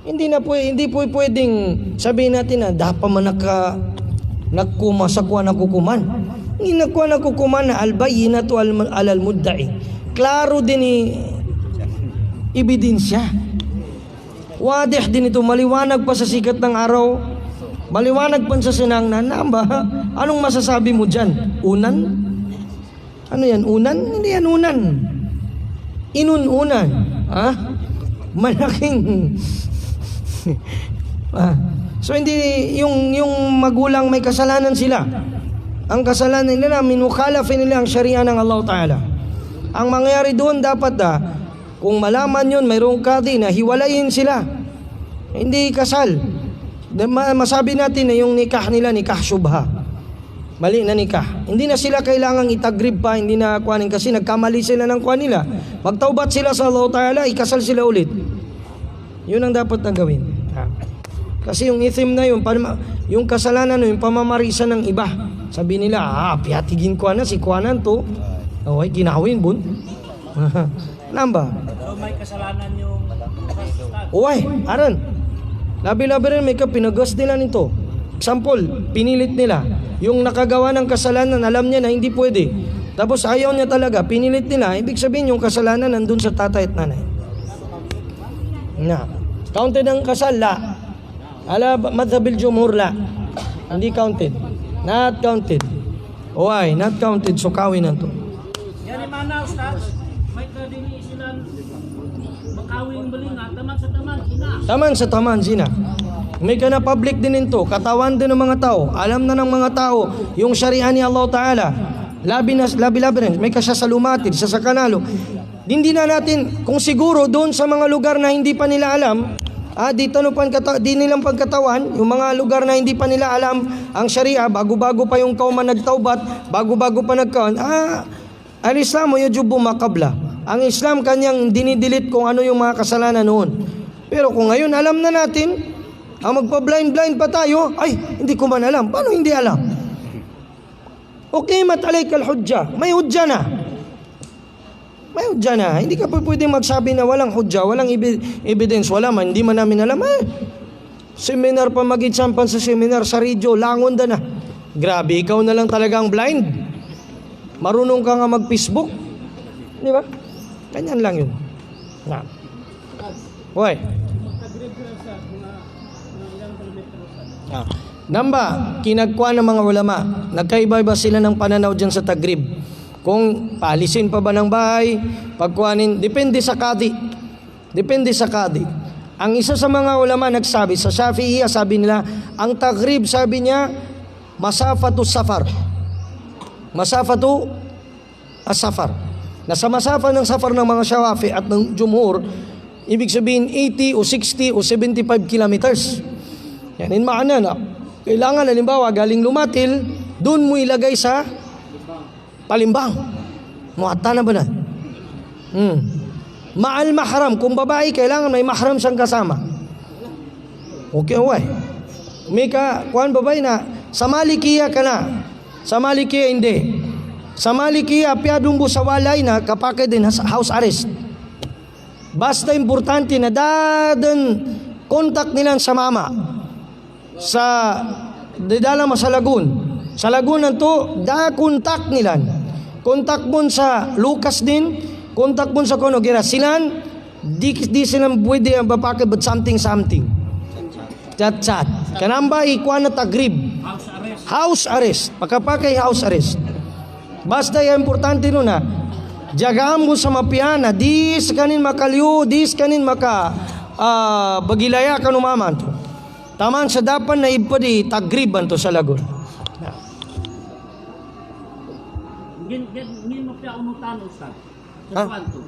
Hindi po pwedeng sabihin natin na dapat man nagkuma sa kuha na kukuman. Hindi nagkuha na kukuman na albayinatu alal mudda'i. Klaro din ebidensya. Wadih din ito, maliwanag pa sa sikat ng araw, maliwanag pa sa sinangnan. Anong masasabi mo dyan? Unan? Ano yan? Unan? Hindi yan unan. inununan. Malaking so hindi yung magulang may kasalanan sila. Ang kasalanan nila minukhalafin nila ang sharia ng Allah Ta'ala. Ang mangyayari doon dapat kung malaman yun, mayroong kadi na hiwalayin sila. Hindi kasal. Masabi natin na yung nikah nila, nikah syubha. Mali na nikah. Hindi na sila kailangang itagrib pa, hindi na kuhanin kasi nagkamali sila ng kuhan nila. Magtaubat sila sa Allah Ta'ala, ikasal sila ulit. Yun ang dapat na gawin. Kasi yung ithim na yun, yung kasalanan na yung pamamarisan ng iba. Sabi nila, piyatigin ko na si kuhanan to. Okay, ginawin bun. Namba? So may kasalanan yung Ustad. Uway, aran. Labi-labi rin may pinagas nila nito. Example, pinilit nila. Yung nakagawa ng kasalanan, alam niya na hindi pwede. Tapos ayaw niya talaga, pinilit nila. Ibig sabihin yung kasalanan nandun sa tatay at nanay. Counted ang kasal, la. Ala, madhabil jumhur, la. Hindi counted. Not counted. Uway, not counted. So kawin na to. Yan mana Ustad. May kadini silang makawing balinga, taman sa taman, ina. Taman sa taman, zina. May kana public din ito, katawan din ng mga tao. Alam na ng mga tao yung syariah ni Allah Ta'ala. Labi rin. May kasya sa lumatid, sa kanalo. Hindi na natin, kung siguro doon sa mga lugar na hindi pa nila alam, di nilang pagkatawan, yung mga lugar na hindi pa nila alam ang syariah, bago-bago pa yung kauman nagtaubat, bago-bago pa nagkaon, al-Islam yajubu makabla. Ang Islam kanyang dinidelete kung ano yung mga kasalanan noon. Pero kung ngayon alam na natin, ang magpa-blind pa tayo, ay, hindi ko man alam. Paano hindi alam? Okay, matalayka al-hujja. May hujja na. May hujja na. Hindi ka pa pwedeng magsabi na walang hujja, walang evidence, wala man. Hindi man namin alam. Seminar pa mag-exampan sa seminar sa radio, langon na. Grabe, ikaw na lang talagang blind. Marunong ka nga mag-Facebook. Di ba? Ganyan lang yun. Hoy. Namba, kinagkuha ng mga ulama. Nagkaiba-iba sila ng pananaw dyan sa tagrib. Kung paalisin pa ba ng bahay, pagkuhanin, depende sa kadi. Depende sa kadi. Ang isa sa mga ulama nagsabi, sa Shafi'iyya, sabi nila, ang tagrib, sabi niya, masafatu safar. Masafatu as-safar. Nasa masafa ng safar ng mga Shawafi at ng Jumhur, ibig sabihin 80 o 60 o 75 kilometers. Yan, in maana na, kailangan, halimbawa, galing Lumatil, doon mo ilagay sa Palimbang. Muata na ba na? Ma'al mahram. Kung babae, kailangan may mahram siyang kasama. Okay, okay. May kuhan babae na, sa Malikiya ka na. Sa Malikiya, hindi. Sa Malikiya, piyadumbo sa walay na kapake din house arrest. Basta importante na dadan kontak nila sa mama. Sa didala mo sa Lagun. Sa Lagunan to, kontak nila. Kontak mo sa Lucas din, kontak mo sa Konogira. Silan, di silang pwede ang bapake but something. Chat. Kanamba, ikuha na tagrib. House arrest. Pagkapakay house arrest. Basta yung importante nun jagaan mo sa mapiana, dis kanin makaliw, dis kanin bagilaya kanumaman to. Taman sa dapan na ipadi tagriban to sa Lagun. Ngin mo kaya unutan Ustad. Sa kwanto.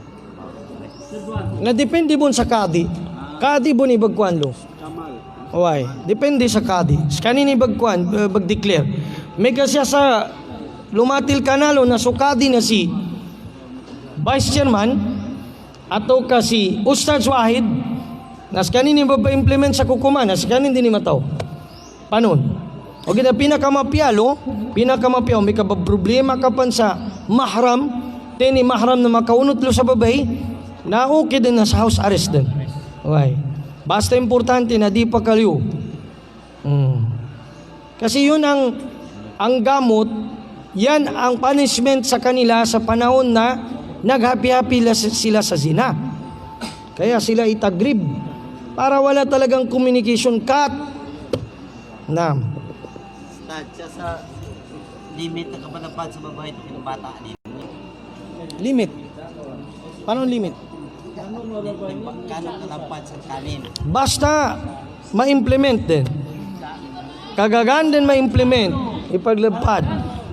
Na depende bon sa kadi. Kadi bon ibagkuan lo. Why? Depende sa kadi. Kanini bagkuan, bag-declare. May kasya sa Lumatil Kanalo na sukadi na si Vice Chairman ato kasi Ustad Wahid nas kanini ba-implement sa kukuman nas kanin din ni mataw. Panon? O kita pinakamapyalo, may problema ka pan sa mahram, tini mahram na makaunot lo sa babay, na okay din na sa house arrest din. Okay. Basta importante na di pa kaliw. Kasi yun ang gamot, yan ang punishment sa kanila sa panahon na naghapi-hapi sila sa zina. Kaya sila itagrib para wala talagang communication cut. Siya sa limit na kapanapad sa babae at pinabata din. Limit. Paano limit? Magkano kalapat sa kanin? Basta ma-implement din. Kagagaan din ma-implement. Ipaglapad.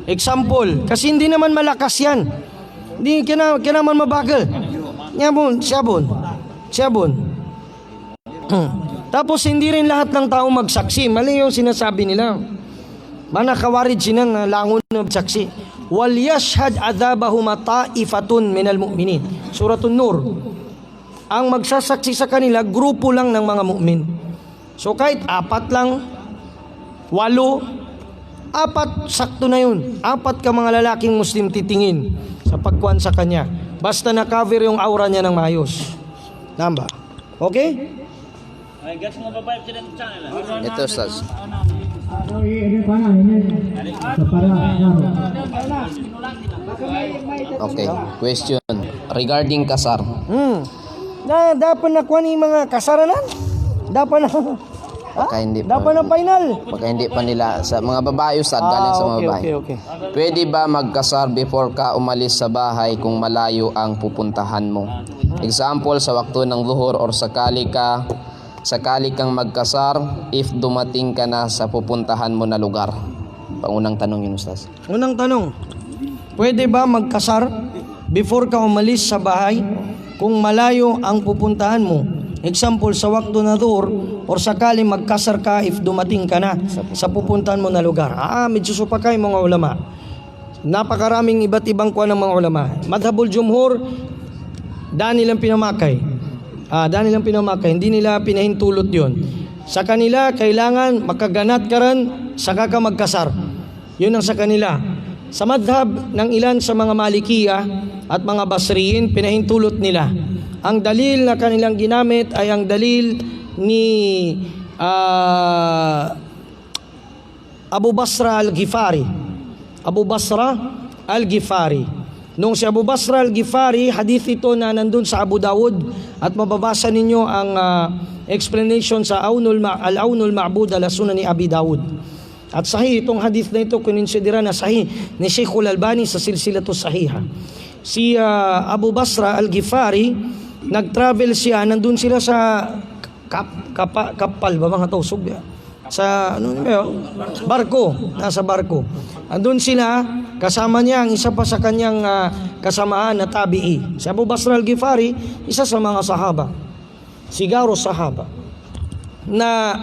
Example, kasi hindi naman malakas yan. Hindi kinaman mabagal. Siyabon. Tapos hindi rin lahat ng tao magsaksi. Mali yung sinasabi nila. Manakawarid sinang langon ng saksi. Wal yashhad adhabahum ta'ifatun minal mu'minin. Suratun Nur. Ang magsasaksi sa kanila, grupo lang ng mga mu'min. So kahit 4 lang, 8, 4, sakto na yun. 4 ka mga lalaking Muslim titingin sa pagkuhan sa kanya. Basta na-cover yung aura niya ng maayos. Tama. Okay? Ay, guys, mga babae sila ng channel. Ito, Ustaz. Okay, question regarding kasar. Dapat na kuha ni mga kasaranan? Dapat na... Pagka hindi Dapat na final? Pagka hindi pa nila sa mga babae, Ustaz, galing sa mga babae. Okay. Pwede ba magkasar before ka umalis sa bahay kung malayo ang pupuntahan mo? Example, sa wakto ng zuhur or sakali kang magkasar if dumating ka na sa pupuntahan mo na lugar. Pangunang tanong yun, Ustaz. Unang tanong, pwede ba magkasar before ka umalis sa bahay kung malayo ang pupuntahan mo? Example, sa wakto na dhuhr or sakali magkasar ka if dumating ka na sa pupuntahan mo na lugar. Medyo supakay mga ulama. Napakaraming iba't ibang kuha ng mga ulama. Madhabul Jumhur, daan nilang pinamakay. Hindi nila pinahintulot yon. Sa kanila, kailangan makaganat ka rin, saka ka magkasar. Yun ang sa kanila. Sa madhab ng ilan sa mga Malikiya at mga Basriyin, pinahintulot nila. Ang dalil na kanilang ginamit ay ang dalil ni Abu Basra al-Ghifari. Nung si Abu Basra al-Ghifari, hadith ito na nandun sa Abu Dawud at mababasa ninyo ang explanation sa Al-Awnul Ma'bud ala Sunan ni Abi Dawud. At sahih itong hadith na ito, kininsidera na sahih ni Sheikhul Albani sa Silsilatus Sahiha. Si Abu Basra al-Ghifari, nag-travel siya, nandun sila sa kapal ba mga tausog? Sa barko, nasa barko. Andun sila, kasama niya ang isa pa sa kanyang kasamaan na tabi'i. Si Abu Basra al-Ghifari, isa sa mga sahaba. Sigaro sahaba. Na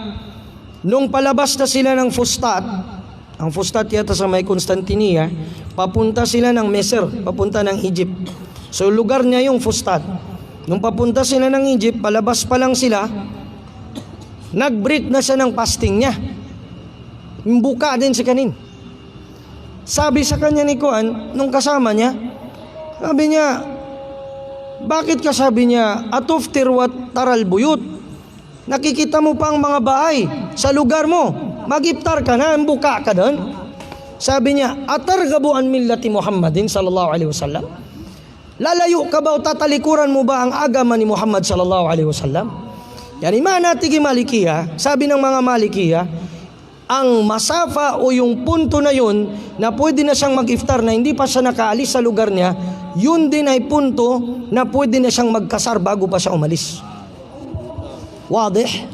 nung palabas na sila ng Fustat, ang Fustat yata sa may Constantinia, papunta sila ng Mesir, papunta ng Egypt. So lugar niya yung Fustat. Nung papunta sila ng Egypt, palabas pa lang sila, nag-break na siya ng fasting niya. Buka din si kanin. Sabi sa kanya ni Kuan, nung kasama niya, sabi niya, bakit ka, sabi niya, atuftir wat taral buyut? Nakikita mo pa ang mga bahay sa lugar mo. Mag-iftar ka na, buka ka doon. Sabi niya, atargabu an millati Muhammadin sallallahu alaihi wasallam? Lalayo ka ba o tatalikuran mo ba ang agama ni Muhammad sallallahu alaihi wasallam? Yan, imana tigi Malikiya, sabi ng mga Malikiya, ang masafa o yung punto na yun na pwede na siyang mag-iftar na hindi pa siya nakaalis sa lugar niya, yun din ay punto na pwede na siyang magkasar bago pa siya umalis. Wadih?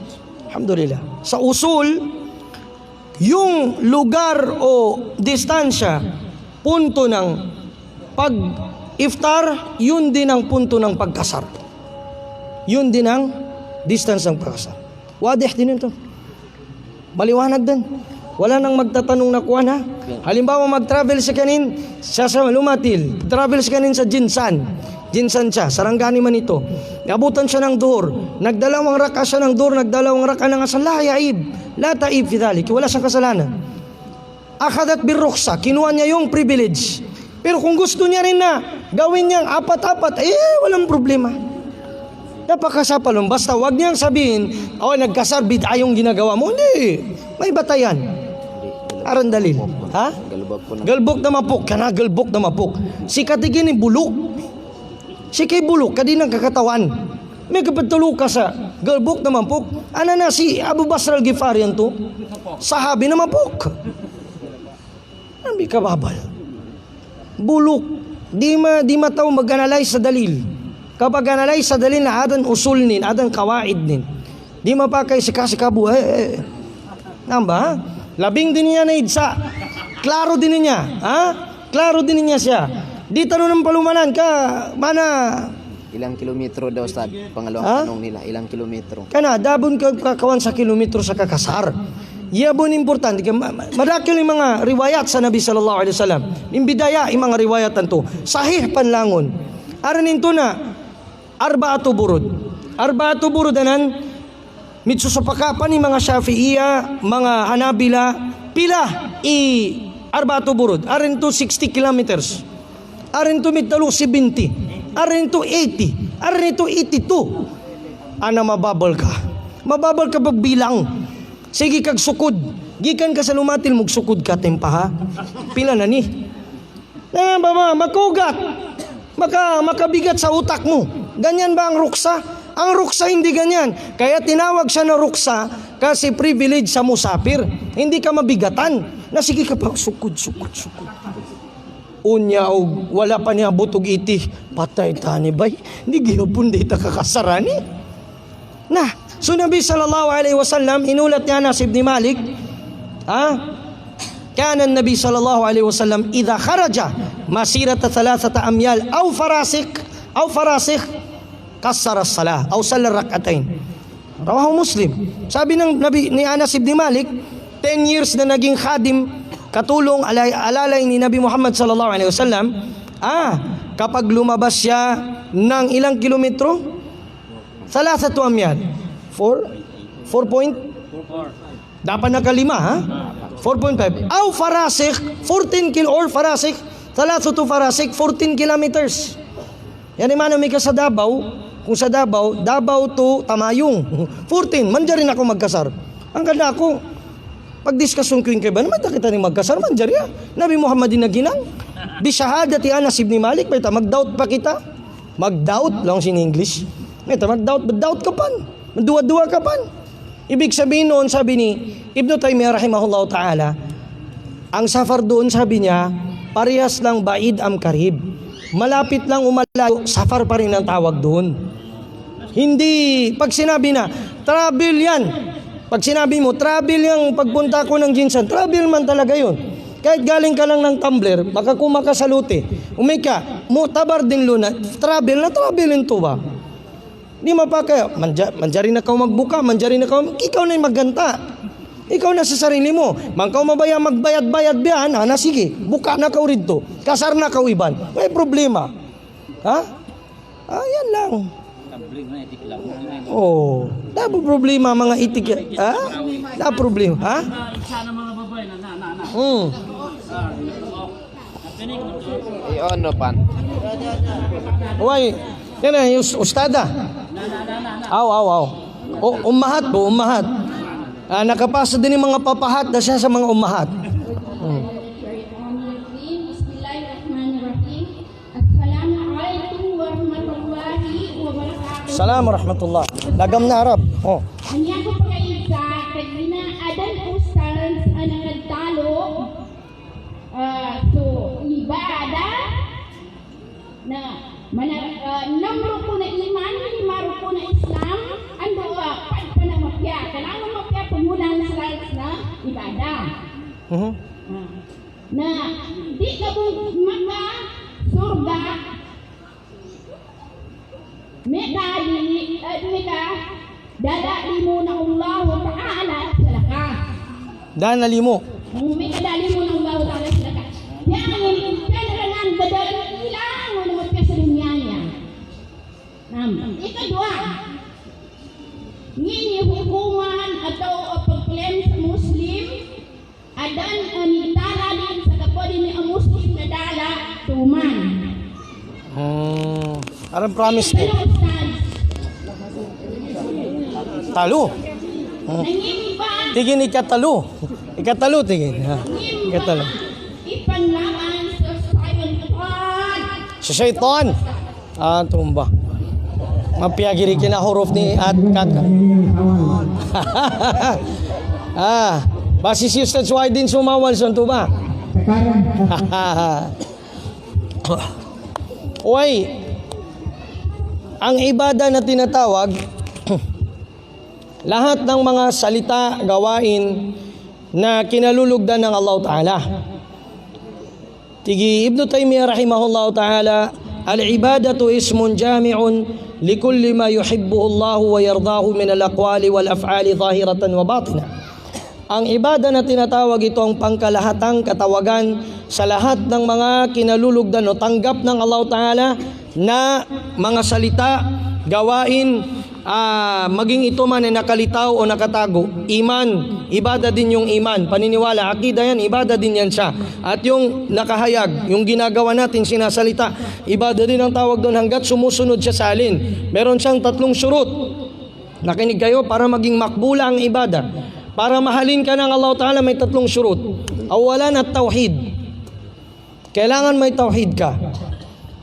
Alhamdulillah. Sa usul, yung lugar o distansya, punto ng pag-iftar, yun din ang punto ng pagkasar. Yun din ang distance ng pagkasar. Wadih din ito. Maliwanag din. Wala nang magtatanong na kuha na. Halimbawa mag-travel sa kanin, sa Lumatil. Travel sa kanin sa Jinsan siya, Sarangani man ito. Abutan siya ng duhur. Nagdalawang raka siya ng duhur, nagdalawang raka ng asal. La yaib. La taib fi dhalik. Wala siyang kasalanan. Akhadat birruksa. Kinuha niya yung privilege. Pero kung gusto niya rin na gawin niyang apat-apat, walang problema. Napakasapalong. Basta wag niyang sabihin, nagkasar, bid'a yung ginagawa mo. Hindi. May batayan. Aran dalil. Ha? Galbok na mapok. Kana galbok na mapok. Si katigin ni bulok. Si kay bulok, kadinang kakatawan. May kapatulo ka sa galbok na mapok. Ano na si Abu Basra al-Ghifari yan to? Sahabi na mapok. Nabi kababal. Bulok. Di mataw mag-analyze sa dalil. Kapag analay sa dalin na adan usul nin, adan kawaid nin. Di mapakay sikasikabu. Namba? Labing din niya na idsa. Klaro din niya. Ha? Klaro din niya siya. Di tanong ng palumanan ka, mana? Ilang kilometro daw, Ustad? Pangalawang tanong nila, ilang kilometro? Kana, dabon ka kakawan sa kilometro sa kakasar. Yabon importante. Madakil yung mga riwayat sa Nabi sallallahu alaihi wasallam. Imbidaya yung mga riwayat tanto. Sahih panlangon. Aranin to na, arba'atu burud. Arba'atu burud anan, mitsusupakapan ni mga Shafi'iyya, mga Hanabila, pila arba'atu burud. Arin to 60 kilometers. Arin to mitalo 70. Arin to 80. Arin to 82. Ana mababal ka. Mababal ka pagbilang. Sige kag sukod. Gikan ka sa lumatil mugsukod ka tempa ha. Pila na ni. Makugat. Makabigat sa utak mo. Ganyan ba ang ruksa? Ang ruksa hindi ganyan. Kaya tinawag siya na ruksa kasi privilege sa musafir. Hindi ka mabigatan. Na sige ka pa sukod. Unya o wala pa niya butog iti. Patay tani bay. Hindi gihapon di ta kakasarani. Nah, so Nabi sallallahu alaihi wasallam inulat niya Anas ibn Malik, كان النبي صلى الله عليه وسلم إذا خرج مسيرة 3 أميال أو فراسخ كسر الصلاة أو صلى الركعتين. رواه مسلم. Sabi ng Nabi ni Anas ibn Malik, 10 years na naging khadim, katulong alalay ni Nabi Muhammad sallallahu alaihi wasallam, kapag lumabas siya ng ilang kilometro? 3 amyal. 4 point? Dapat nakalima, ha? 4.5. Aw farasik, 14 kil or farasik, 3 farasik, 14 kilometers. Yan naman may ka sa Davao. Kung sa Davao to Tamayong. 14, mandiyan rin ako magkasar. Ang ganda ako. Pag-discussion ko yung kay ba, naman kita rin magkasar, mandiyan rin. Nabi Muhammad din naginang. Bishahadati Anas ibn Malik, may mag-doubt pa kita. Mag-doubt lang sin English. May mag-doubt ka pan. Dua-dua ka pan. Ibig sabihin noon, sabi ni Ibn Taymiyyah rahimahullah ta'ala, ang safar doon sabi niya, parehas lang baid am karib. Malapit lang umalayo, safar pa rin ang tawag doon. Hindi, pag sinabi na, travel yan. Pag sinabi mo, travel yung pagpunta ko ng Jinsan, travel man talaga yun. Kahit galing ka lang ng Tumbler, baka kumakasalute, umika, mutabar din luna, travel to ba? Di mapaka, manjari na ka magbuka, manjari na ka, ikaw na yung magganta. Ikaw na sa sarili mo. Mangkaw mabaya magbayad-bayad biyan, na sige, buka na ka rito. Kasar na ka iban. May problema. Ha? Yan lang. Oh, dapat problema mga itik. Ha? Dapat problema, ha? Sana mga babae na. Ano pan? Uy, yan na, yung ustada. Aw. Umahat po, umahat. Nakapasa din yung mga papahat na siya sa mga umahat. Assalamu rahmatullah. Lagam na Arab. Oh. Anya ko pagkaisa, kag adan ustans ang nagtalo. So, ibada na numero po na iman, numero po na Islam, ando pa na mapya. Kailangan mapya pamunang slides na ibada. Na di ka po maka surga meka dadali mo na Allah Ta'ala salaka. Danali mo. Meka dali mo na Allah Ta'ala salaka. Yan ang kanarangan dadali ilang mo naman ka sa dunya niya. Ikadua, ngini hukuman atau pagklaim sa Muslim adan nitala din sa kapwa din ang Muslim na dala tuman. Arang promise mo. Talo. Tigin ikatalo. Ikatalo tigin. Ikatalo. Ipanlaban sa syaitan. Sa syaitan. Tumba. Mapiyagiri kina huruf ni at kaka. Basis Ustad Suhaydin sumawal sa tuba. Oy. ang ibada na tinatawag, lahat ng mga salita, gawain na kinalulugdan ng Allah Ta'ala. Tigi Ibn Taymiyyah rahimahullah ta'ala, al-ibadatu ismun jami'un likulli ma yuhibbuhu Allah wa yardahu min al-aqwali wal af'ali zahiratan wa batina. Ang ibada na tinatawag ito ang pangkalahatang katawagan sa lahat ng mga kinalulugdan o tanggap ng Allah Ta'ala na mga salita, gawain, maging ito man ay nakalitaw o nakatago. Iman, ibada din yung iman. Paniniwala, akida yan, ibada din yan siya. At yung nakahayag, yung ginagawa natin, sinasalita, ibada din ang tawag doon hanggat sumusunod siya sa alin. Meron siyang 3 syurut. Nakinig kayo para maging makbula ang ibada. Para mahalin ka ng Allah Ta'ala may 3 syurut. Awalan at tauhid. Kailangan may tauhid ka.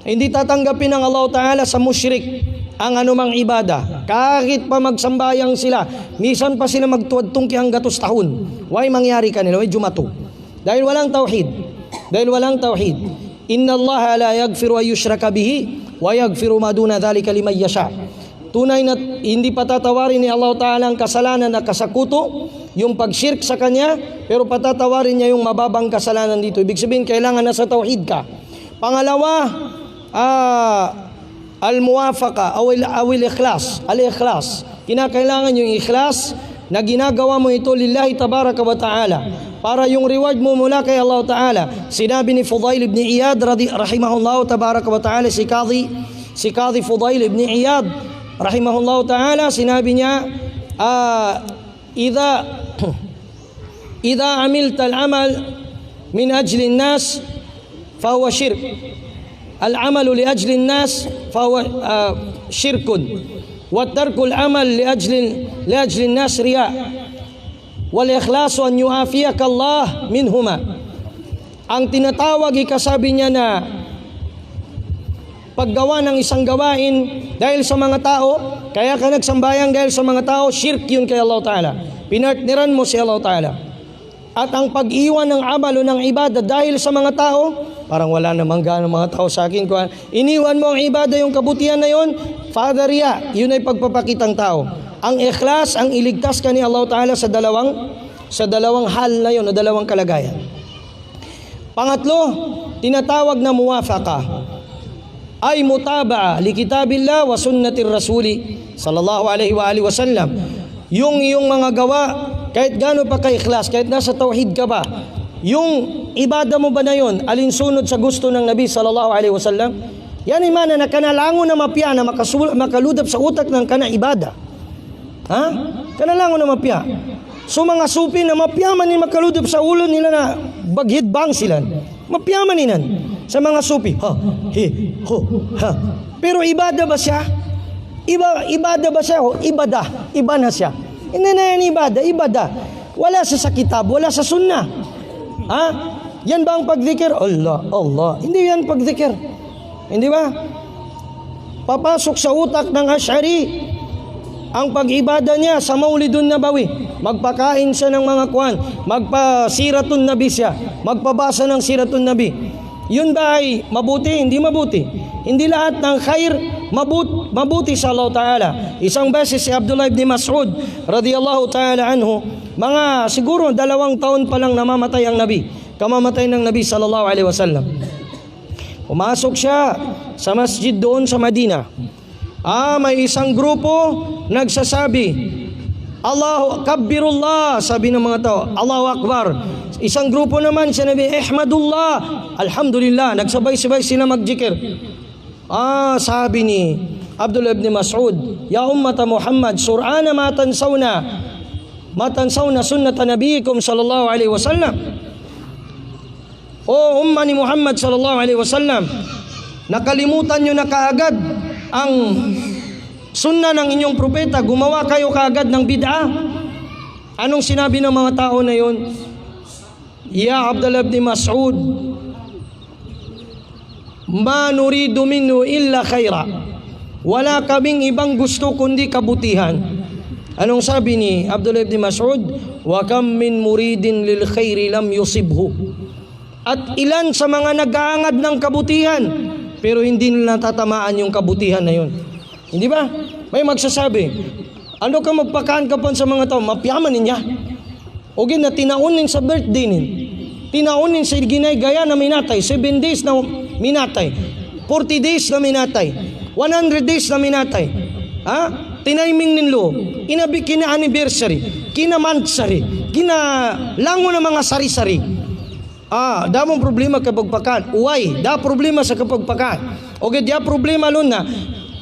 Hindi tatanggapin ng Allah Ta'ala sa musyrik ang anumang ibada. Kahit pa magsambayang sila, minsan pa sila magtuwadtungki hanggang 2 tahun. Why mangyari kanila? May jumato. Dahil walang tauhid. Dahil walang tauhid. Inna Allah la yaghfiru ay yushraka bihi wa yaghfiru ma duna dhalika liman yasha. Tunay na hindi patatawarin ni Allah Ta'ala ang kasalanan na kasakuto, yung pagshirk sa Kanya, pero patatawarin niya yung mababang kasalanan dito. Ibig sabihin, kailangan nasa tauhid ka. Pangalawa, al-muwafaqa awil ikhlas. Al-ikhlas. Kinakailangan yung ikhlas na ginagawa mo ito lillahi tabaraka wa ta'ala. Para yung reward mo mula kay Allah Ta'ala. Sinabi ni Fudail ibn Iyad rahimahullah tabaraka wa ta'ala, si Qadhi Fudail ibn Iyad rahimahullah ta'ala, sinabi niya, idha amilta al-amal min ajli an-nas fahuwa shirk. Al-amalu li ajli an-nas fahuwa shirkun. Wa tarku al-amal li ajli an-nas riya. Wal ikhlasu an yu'afiyaka Allah minhuma. Ang tinatawag, ikasabi niya na paggawa ng isang gawain dahil sa mga tao, kaya ka nagsambayang dahil sa mga tao, shirk yun kay Allah Ta'ala. Pinartneran mo si Allah Ta'ala. At ang pag-iwan ng amal o ng ibada dahil sa mga tao, parang wala namang gano'ng mga tao sa akin. Iniwan mo ang ibada, yung kabutihan na yun, fadariya, yun ay pagpapakitang tao. Ang ikhlas, ang iligtas ka ni Allah Ta'ala sa dalawang hal na yun, o dalawang kalagayan. Pangatlo, tinatawag na muwafaqa ay mutaba'a li kitabillah wa sunnatir rasuli sallallahu alaihi wa alihi wasallam. Yung iyong mga gawa, kahit gaano pa ka-ikhlas, kahit nasa tauhid ka ba, yung ibada mo ba na yun, alinsunod sa gusto ng Nabi sallallahu alaihi wasallam, yan imana na kanalango na mapya, na makaludap sa utak ng kana ibada. Ha? Kanalango na mapya. So mga supi na mapyaman ni makaludap sa ulo nila na baghid bang sila. Mapyaman ninan sa mga supi. Ha, he, ho, ha. Pero ibada ba siya? Ibada ba siya? Ibada. Iba na siya. Hindi na yan ibada. Wala sa kitab, wala sa sunnah. Ha? Yan ba ang pagzikir? Allah. Hindi yan pagzikir. Hindi ba? Papasok sa utak ng Ash'ari ang pag-ibada niya sa Maulidun Nabawi. Magpakain siya ng mga kuwan, magpasiratun nabi siya, magpabasa ng siratun nabi. Yun ba ay mabuti? Hindi mabuti. Hindi lahat ng khair mabuti sa Allah Ta'ala. Isang beses si Abdullah ibn Mas'ud radiyallahu ta'ala anhu, mga siguro 2 taon pa lang namamatay ang Nabi. Kamamatay ng Nabi sallallahu alaihi wasallam. Pumasok siya sa masjid doon sa Madina. May isang grupo nagsasabi, Allahu kabbirullah, sabi ng mga tao, Allahu Akbar. Isang grupo naman sinabi, Ihmadullah, Alhamdulillah. Nagsabay-sabay sila magjikir. Sabi ni Abdullah ibn Mas'ud, Ya ummata Muhammad, sur'ana matansawna sunnata nabiyikum sallallahu alaihi wasallam. O umma ni Muhammad sallallahu alaihi wasallam, nakalimutan nyo na kaagad ang sunna ng inyong propeta, gumawa kayo kaagad ng bid'ah. Anong sinabi ng mga tao na yun? Ya Abdullah ibn Mas'ud, ma nuridu minhu illa khaira. Wala kaming ibang gusto kundi kabutihan. Anong sabi ni Abdullah ibn Mas'ud? Wa kam min muridin lil khairi lam yusibhu. At ilan sa mga nag-aangad ng kabutihan, pero hindi nila tatamaan yung kabutihan na yun. Hindi ba? May magsasabi, ano ka magpakaan ka pa sa mga tao, mapiyaman niya. O gina, tinaunin sa birthday nin. Tinaunin sa ginay gaya na minatay. 7 days na minatay. 40 days na minatay. 100 days na minatay. Ha? Tinayming ninlo. Inabi kina anniversary. Kina monthsary. Kina lango na mga sari-sari. Damong problema kapag pakaan. Uway, da problema sa kapag pakaan. O dia problema lun na.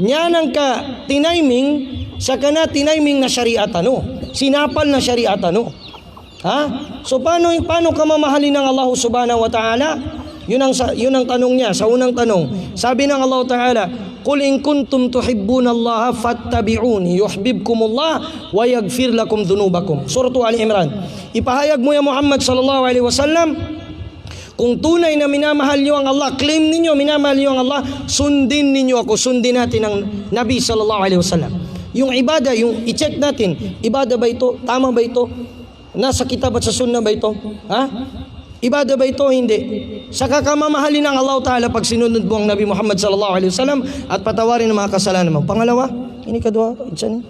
Nyanang ka tinayming sa kana tinayming na syariatano. Sinapal na syariatano. Ha? So paano ka mamahalin ng Allah Subhanahu wa Ta'ala? Yun ang tanong niya sa unang tanong. Sabi ng Allah Ta'ala, "Qul in kuntum tuhibbunallaha fattabi'uni yuhibbukumullah wa yaghfir lakum dhunubakum." Surah Ali Imran. Ipahayag mo ya Muhammad sallallahu alaihi wasallam, kung tunay na minamahal niyo ang Allah, claim ninyo minamahal niyo ang Allah, sundin ninyo ako, sundin natin ang Nabi sallallahu alaihi wasallam. Yung ibada, yung i-check natin, ibada ba ito? Tama ba ito? Nasa kitab at sa sunnah ba ito? Ha? Ibada ba ito? Hindi. Saka ka mamahalin ng Allah Ta'ala pag sinunod mo ang Nabi Muhammad sallallahu alaihi wasallam at patawarin ang mga kasalanan mo. Pangalawa, ini kadua, itsan.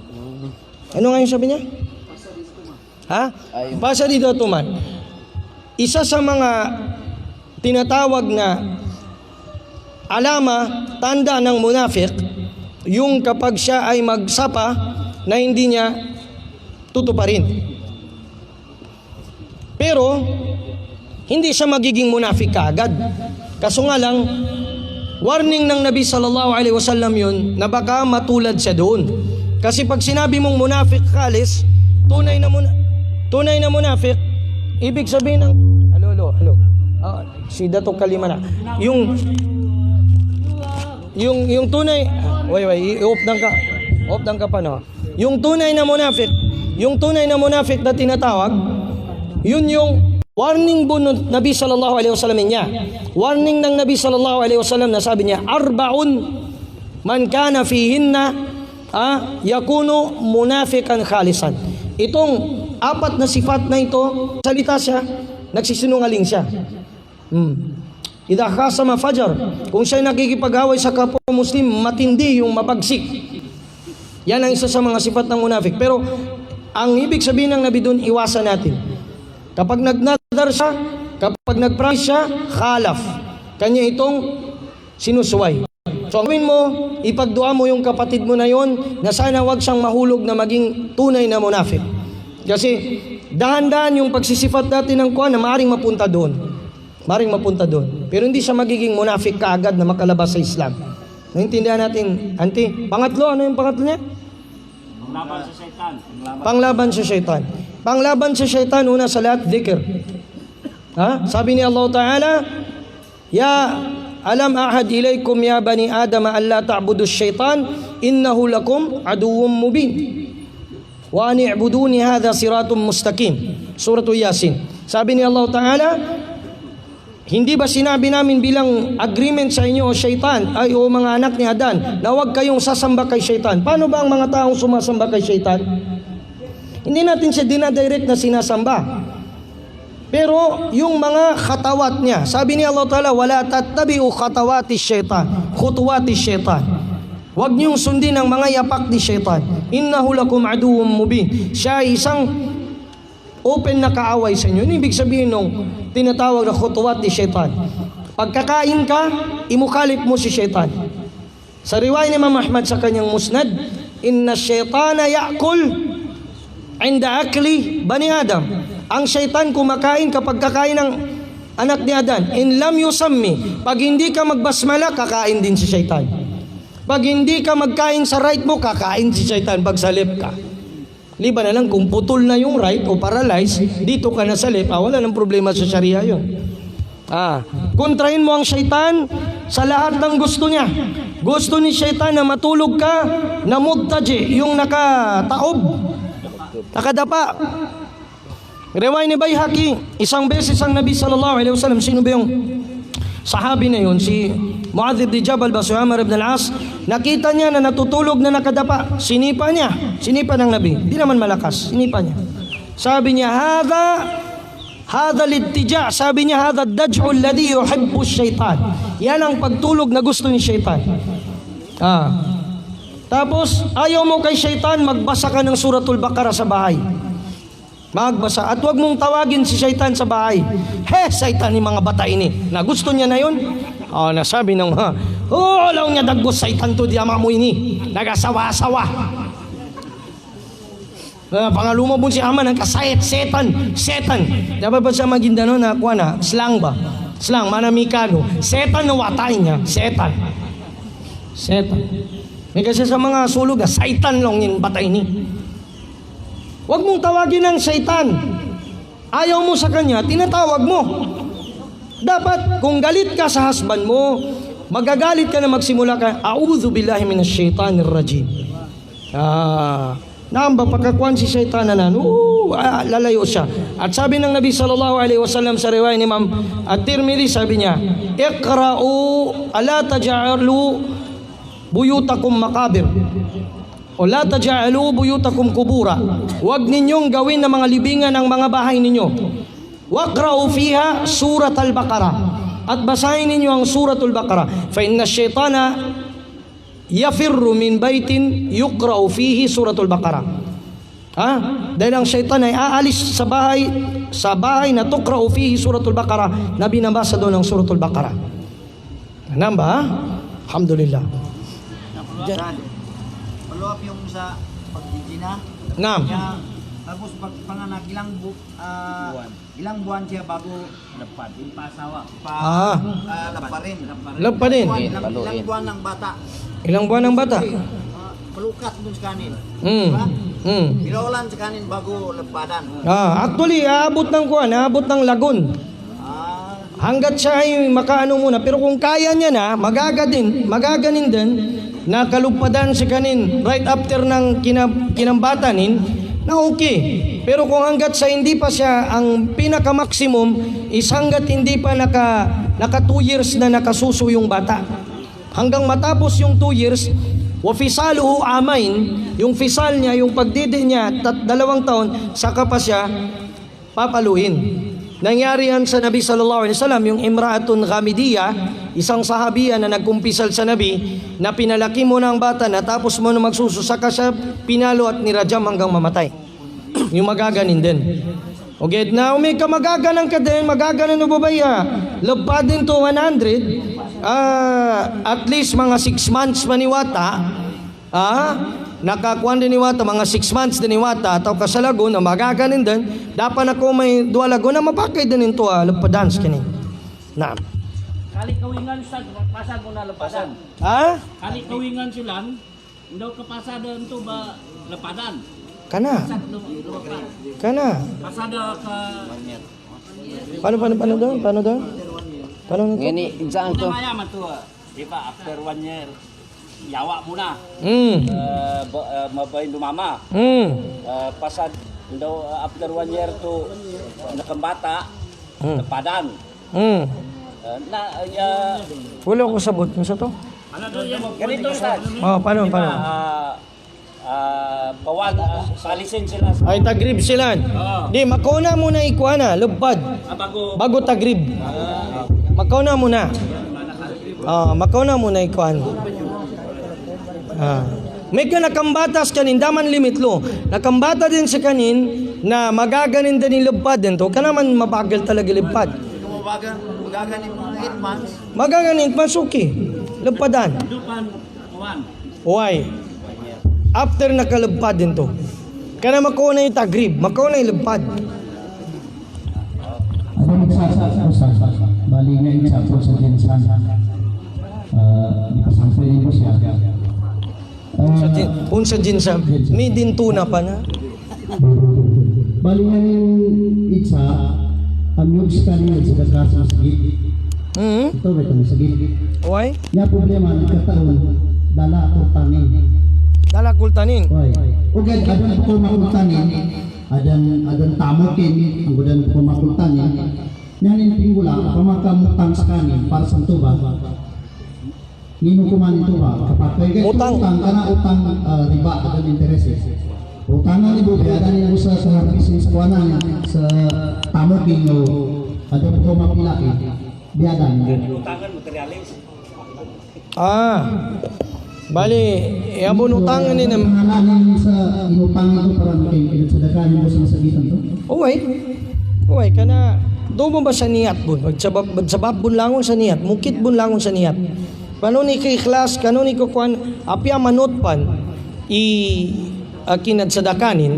Ano nga yung sabi niya? Ha? Pasa dito tuman. Isa sa mga tinatawag na alama, tanda ng munafik, yung kapag siya ay magsapa na hindi niya tutuparin. Pero hindi siya magiging munafik kaagad. Kaso nga lang, warning ng Nabi sallallahu alaihi wasallam yun na baka matulad siya doon. Kasi pag sinabi mong munafik kalis, tunay na munafik, ibig sabihin ng hello. Si Dato Kalima na. Yung tunay, off ka pa no. Yung tunay na munafik na tinatawag, yun yung warning bunod Nabi sallallahu alaihi wasallam niya. Warning ng Nabi sallallahu alaihi wasallam na sabi niya, "Arbaun man kana fihinna yakunu munafiqan khalisan." Itong apat na sifat na ito, salita siya, nagsisinungaling siya. Idha khasama fajar. Kung siya nakikipag-away sa kapwa Muslim, matindi yung mabagsik. Yan ang isa sa mga sifat ng munafik. Pero ang ibig sabihin ng Nabi doon, iwasan natin. Kapag nag-nadar siya, kapag nag-promise siya, khalaf. Kanya itong sinusuway. So ang gawin mo, ipagdua mo yung kapatid mo na yon na sana wag siyang mahulog na maging tunay na munafik. Kasi dahan-dahan yung pagsisifat natin ng kuwan na maaaring mapunta doon. Pero hindi siya magiging munafik kaagad na makalabas sa Islam. Naintindihan natin, auntie. Pangatlo, ano yung pangatlo niya? Panglaban sa syaitan. Panglaban sa syaitan, una sa lahat, dhikr. Sabi ni Allah Ta'ala, "Ya alam ahad ilaykum ya bani Adam alla ta'budu syaitan innahu lakum aduwwum mubin. Wa an i'buduni hadha siratun mustaqim." Surah Yasin. Sabi ni Allah Ta'ala, hindi ba sinabi namin bilang agreement sa inyo o syaitan, ay o mga anak ni Adan, na huwag kayong sasamba kay syaitan? Paano ba ang mga taong sumasamba kay syaitan? Hindi natin siya dinadirect na sinasamba. Pero yung mga khatawat niya, sabi ni Allah Ta'ala, "Wala tattabi'u khatawati syaitan, khutuwati syaitan." Huwag niyong sundin ang mga yapak ni syaitan. Innahu lakum aduwwum mubin. Siya ay isang open na kaaway sa inyo. Ibig sabihin nung tinatawag na khutuwat ni syaitan. Pagkakain ka, imukalip mo si syaitan. Sa riwaya ni Imam Ahmad sa kanyang musnad, "Inna syaitana ya'kul inda akli bani Adam." Ang syaitan kumakain kapag kakain ng anak ni Adan. In lam yusammi, pag hindi ka magbasmala, kakain din si syaitan. Pag hindi ka magkain sa right mo, kakain si syaitan pag sa left ka. Liba na lang kung putol na yung right o paralyzed, dito ka na sa left, wala nang problema sa Sharia yun. Kontrahin mo ang syaitan sa lahat ng gusto niya. Gusto ni syaitan na matulog ka na mudtaji, yung nakataob, nakadapa. Riwayat ni Baihaqi, isang beses ang Nabi sallallahu alaihi wasallam, sino ba yung sahabi na yun? Si Muadh ibn Jabal ba, si Umar ibn al-As, nakita niya na natutulog na nakadapa. Sinipa ng Nabi. Hindi naman malakas, sinipa niya. Sabi niya, hadha lidtija. Sabi niya, hadha daj'u alladhi yuhibbu syaitan. Yan ang pagtulog na gusto ni syaitan. Tapos, ayaw mo kay syaitan, magbasa ka ng suratul Baqarah sa bahay. Magbasa. At huwag mong tawagin si syaitan sa bahay. Syaitan ni mga bata ini. Na gusto niya na yun? Nasabi ng mga, alam niya dagos syaitan to di ama mo ini. Nagasawa-sawa. Pangaluma po si ama ng kasayet, setan. Dapat ba sa Maguindanao na kuha na? Slang ba? Slang, manamikano. Setan na watay niya. Setan. May kasi sa mga sulog, syaitan lang yung bata ini. Huwag mong tawagin ng syaitan. Ayaw mo sa kanya, tinatawag mo. Dapat, kung galit ka sa husband mo, magagalit ka na magsimula ka, A'udhu billahi minash shaitanir rajim. Namba, pagkakuan si syaitan na lalayo siya. At sabi ng Nabi sallallahu alaihi wasallam sa riwayat ni Imam At-Tirmidhi, sabi niya, Iqra'u ala taj'alu buyutakum maqabir. O la taj'alu buyutakum kubura. Huwag ninyong gawin na mga libingan ng mga bahay ninyo. Waqra'u fiha surat al-Baqarah. At basahin ninyo ang suratul Baqarah. Fa inna syaitana yafirru min baitin yuqra'u fihi suratul Baqarah. Dahil ang syaitan ay aalis sa bahay na tuqra'u fihi suratul Baqarah, na binabasa doon ang suratul Baqarah. Namba? Alhamdulillah. Follow up yung sa pagtitina. Naam. Tapos panganak ilang buwan siya bago lapad. Yung pasawa. Laparin. Laparin. Ilang buwan ng bata. Ilang buwan ng bata? Palukat dun sa kanin. Diba? Birolan sa kanin bago lapadan. Actually, aabot ng lagon. Hanggat siya ay makaano muna. Pero kung kaya niya na, magaganin din, na kalugpadan si kanin right after ng kinambatanin, na okay. Pero kung hanggat sa hindi pa siya, ang pinaka-maximum is hanggat hindi pa naka 2 years na nakasuso yung bata. Hanggang matapos yung 2 years, wafisaluhu amain, yung fisal niya, yung pagdidi niya, 2 taon, saka pa siya papaluin. Nangyari yan sa Nabi sallallahu alaihi wasallam, yung Imra'atun Ghamidiyya, isang sahabiya na nagkumpisal sa Nabi, na pinalaki mo na ang bata na tapos mo na magsuso, saka siya pinalo at nirajam hanggang mamatay. Yung magaganin din. Okay, now may magaganan ka din, magaganan o babaya. Labad din to 100, at least mga 6 months maniwata, nakakuan din niwata, mga 6 months din niwata, ataw ka sa lagon, na magaganin din, dapat ako may 2 lagon na mapakay din ito, lapadans kini. Naam. Kali kawingan sa pasad mo na lapadan. Kali kawingan silang, daw kapasada ito ba lapadan? Kana. Pasada ka... Paano doon? Paano nito? Ngani, saan to? Mayaman to, di ba, after 1 year, yawa mo na. Mabayin dumama. Pasad, daw, after 1 year to nakambata, lapadan. Wala ko sabot. Ano sa to? Ganito sa... Paano? Pawag, salisin sila. Ay, tagrib sila. Di, makauna muna ikuha na, lubad. Bago tagrib. Makauna muna. Makauna muna ikuha na. May ka nakambatas kanin, daman limit lo. Nakambata din sa kanin na magaganin din yung lubad din to. Ka naman mabagal talaga lubad. Magaganin mo 8 months. Magaganin, masuki. Lupadan. Why? After nakalubad din to. Kaya makauna yung tagrib, makauna yung lubad. Ano nagsasakusan? Bali nga yung sapo sa dinsan. Di pa sampai mo siya. Unsa jinsa, may dintuna pa na. Bali nga yung itsa, ang yung sekali sa kakasa sa git. Ito ba ito sa git? Why? Yung problema, nagkataon, dala o tanin. Dala kultanin. Why? Okay, adan po makultanin, adan tamukin, ang adan po makultanin. Yan yung pinggula, pamakamutang sa kanin, para sa tuba. Nino kuman ito ba? Kapag kayo utang kana utang riba adan intereses. Utangan ibu adan yang usaha sa bisnis kuanan sa tamukin no adan po mapilaki. Biadan. Utangan materialis. Bali, iabon utangan ni nam. Pangalan sa inutangan ko para pinagsadakanin mo sa masagitan to. Uy, kana do mo ba sa niyat bun? Magsabab bun langon sa niyat, mukit bun langon sa niyat. Paano ni kay ikhlas, kano ni kukuan, apya manot pan, kinadsadakanin,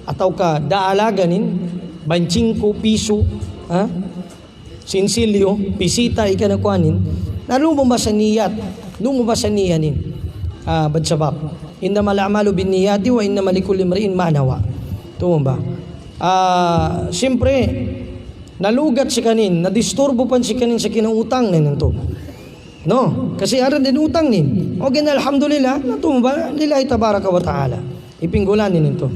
ataw ka daalaganin, 25 piso, ha? Sinsilyo, pisita ikanakuanin, nalumo ba sa niyat? Lumo ba sa niyanin? Badsabab. Innamal a'malu binniyati wa innamal likulli imri'in ma nawa. Tumo ba? Siyempre, nalugat si kanin, nadisturbo pan si kanin sa kinautang ninto. No, kasi aran din utang nin. O gina alhamdulillah, natumo ba? Lillahi tabaraka wa ta'ala. Ipinggulan din ito.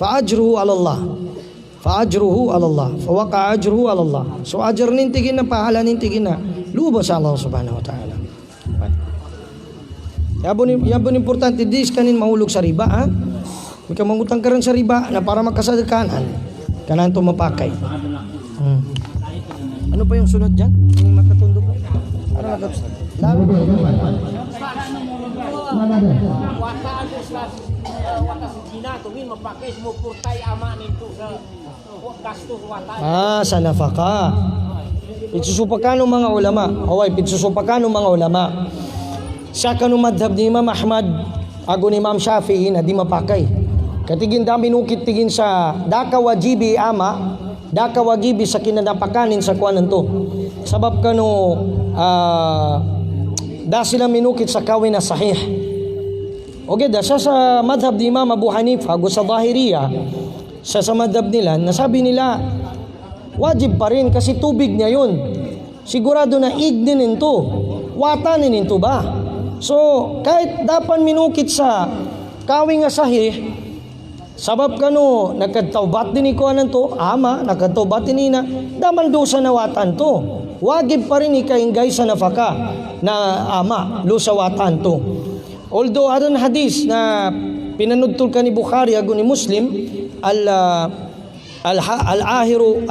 Fa-ajruhu ala Allah. Fa-ajruhu ala Allah. Fawaqa ajruhu ala Allah. So ajar nin tigin na, pahala nin tigin na. Luba sa Allah subhanahu wa ta'ala. Yabon importante, dis kanin mahulog sa riba, ha? May ka mangutang ka rin sa riba na para magkasadakanan. Kailangan ito mapakai. Ano pa yung sunod dyan? Yung makatundok mo? Ano nakatundok? Lalo ba? Mana ada? Sa nafaka. Pitsusupakan ng mga ulama. Away, pitsusupakan ng mga ulama. Sa kanong madhab ni Imam Ahmad, ago ni Imam Shafi'i na di mapakay. Katigin dami nukit tigin sa daka wajibi ama, daka wajibi sa kinadapakanin sa kuanan to. Sabab kano da sila minukit sa kawin na sahih. Okay, da sa madhab ni Imam Abu Hanifa, ago sa Zahiriya, sa madhab nila, nasabi nila, wajib pa rin kasi tubig niya yun. Sigurado na ignin ito. Watanin ito ba? So, kahit dapan minukit sa kawing nga sahih, sabab kano, nagkatawbat din ko anan to, ama, nagkatawbat din na, daman do sa nawatan to. Wajib pa rin ikainggay sa nafaka na ama, lo sa watan to. Although, aron hadis na pinanudtol ka ni Bukhari, ago ni Muslim, al-ahiru,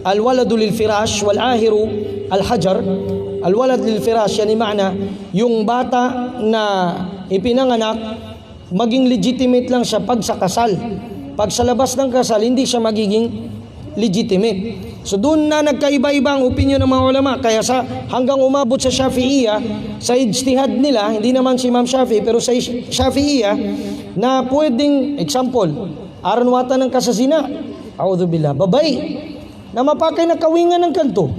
al-waladu lil-firash, wal-ahiru, al-hajar, al-walad lil-firash, yani ma'na, yung bata na ipinanganak, maging legitimate lang siya pag sa kasal. Pag sa labas ng kasal, hindi siya magiging legitimate. So doon na nagkaiba-iba ang opinion ng mga ulama. Kaya hanggang umabot sa Shafi'iyya, sa ijtihad nila, hindi naman si Imam Shafi'i, pero sa Shafi'iyya, na pwedeng, example, aranwatan ng kasasina, a'udzubillah, babay, na mapakay na kawingan ng kanto.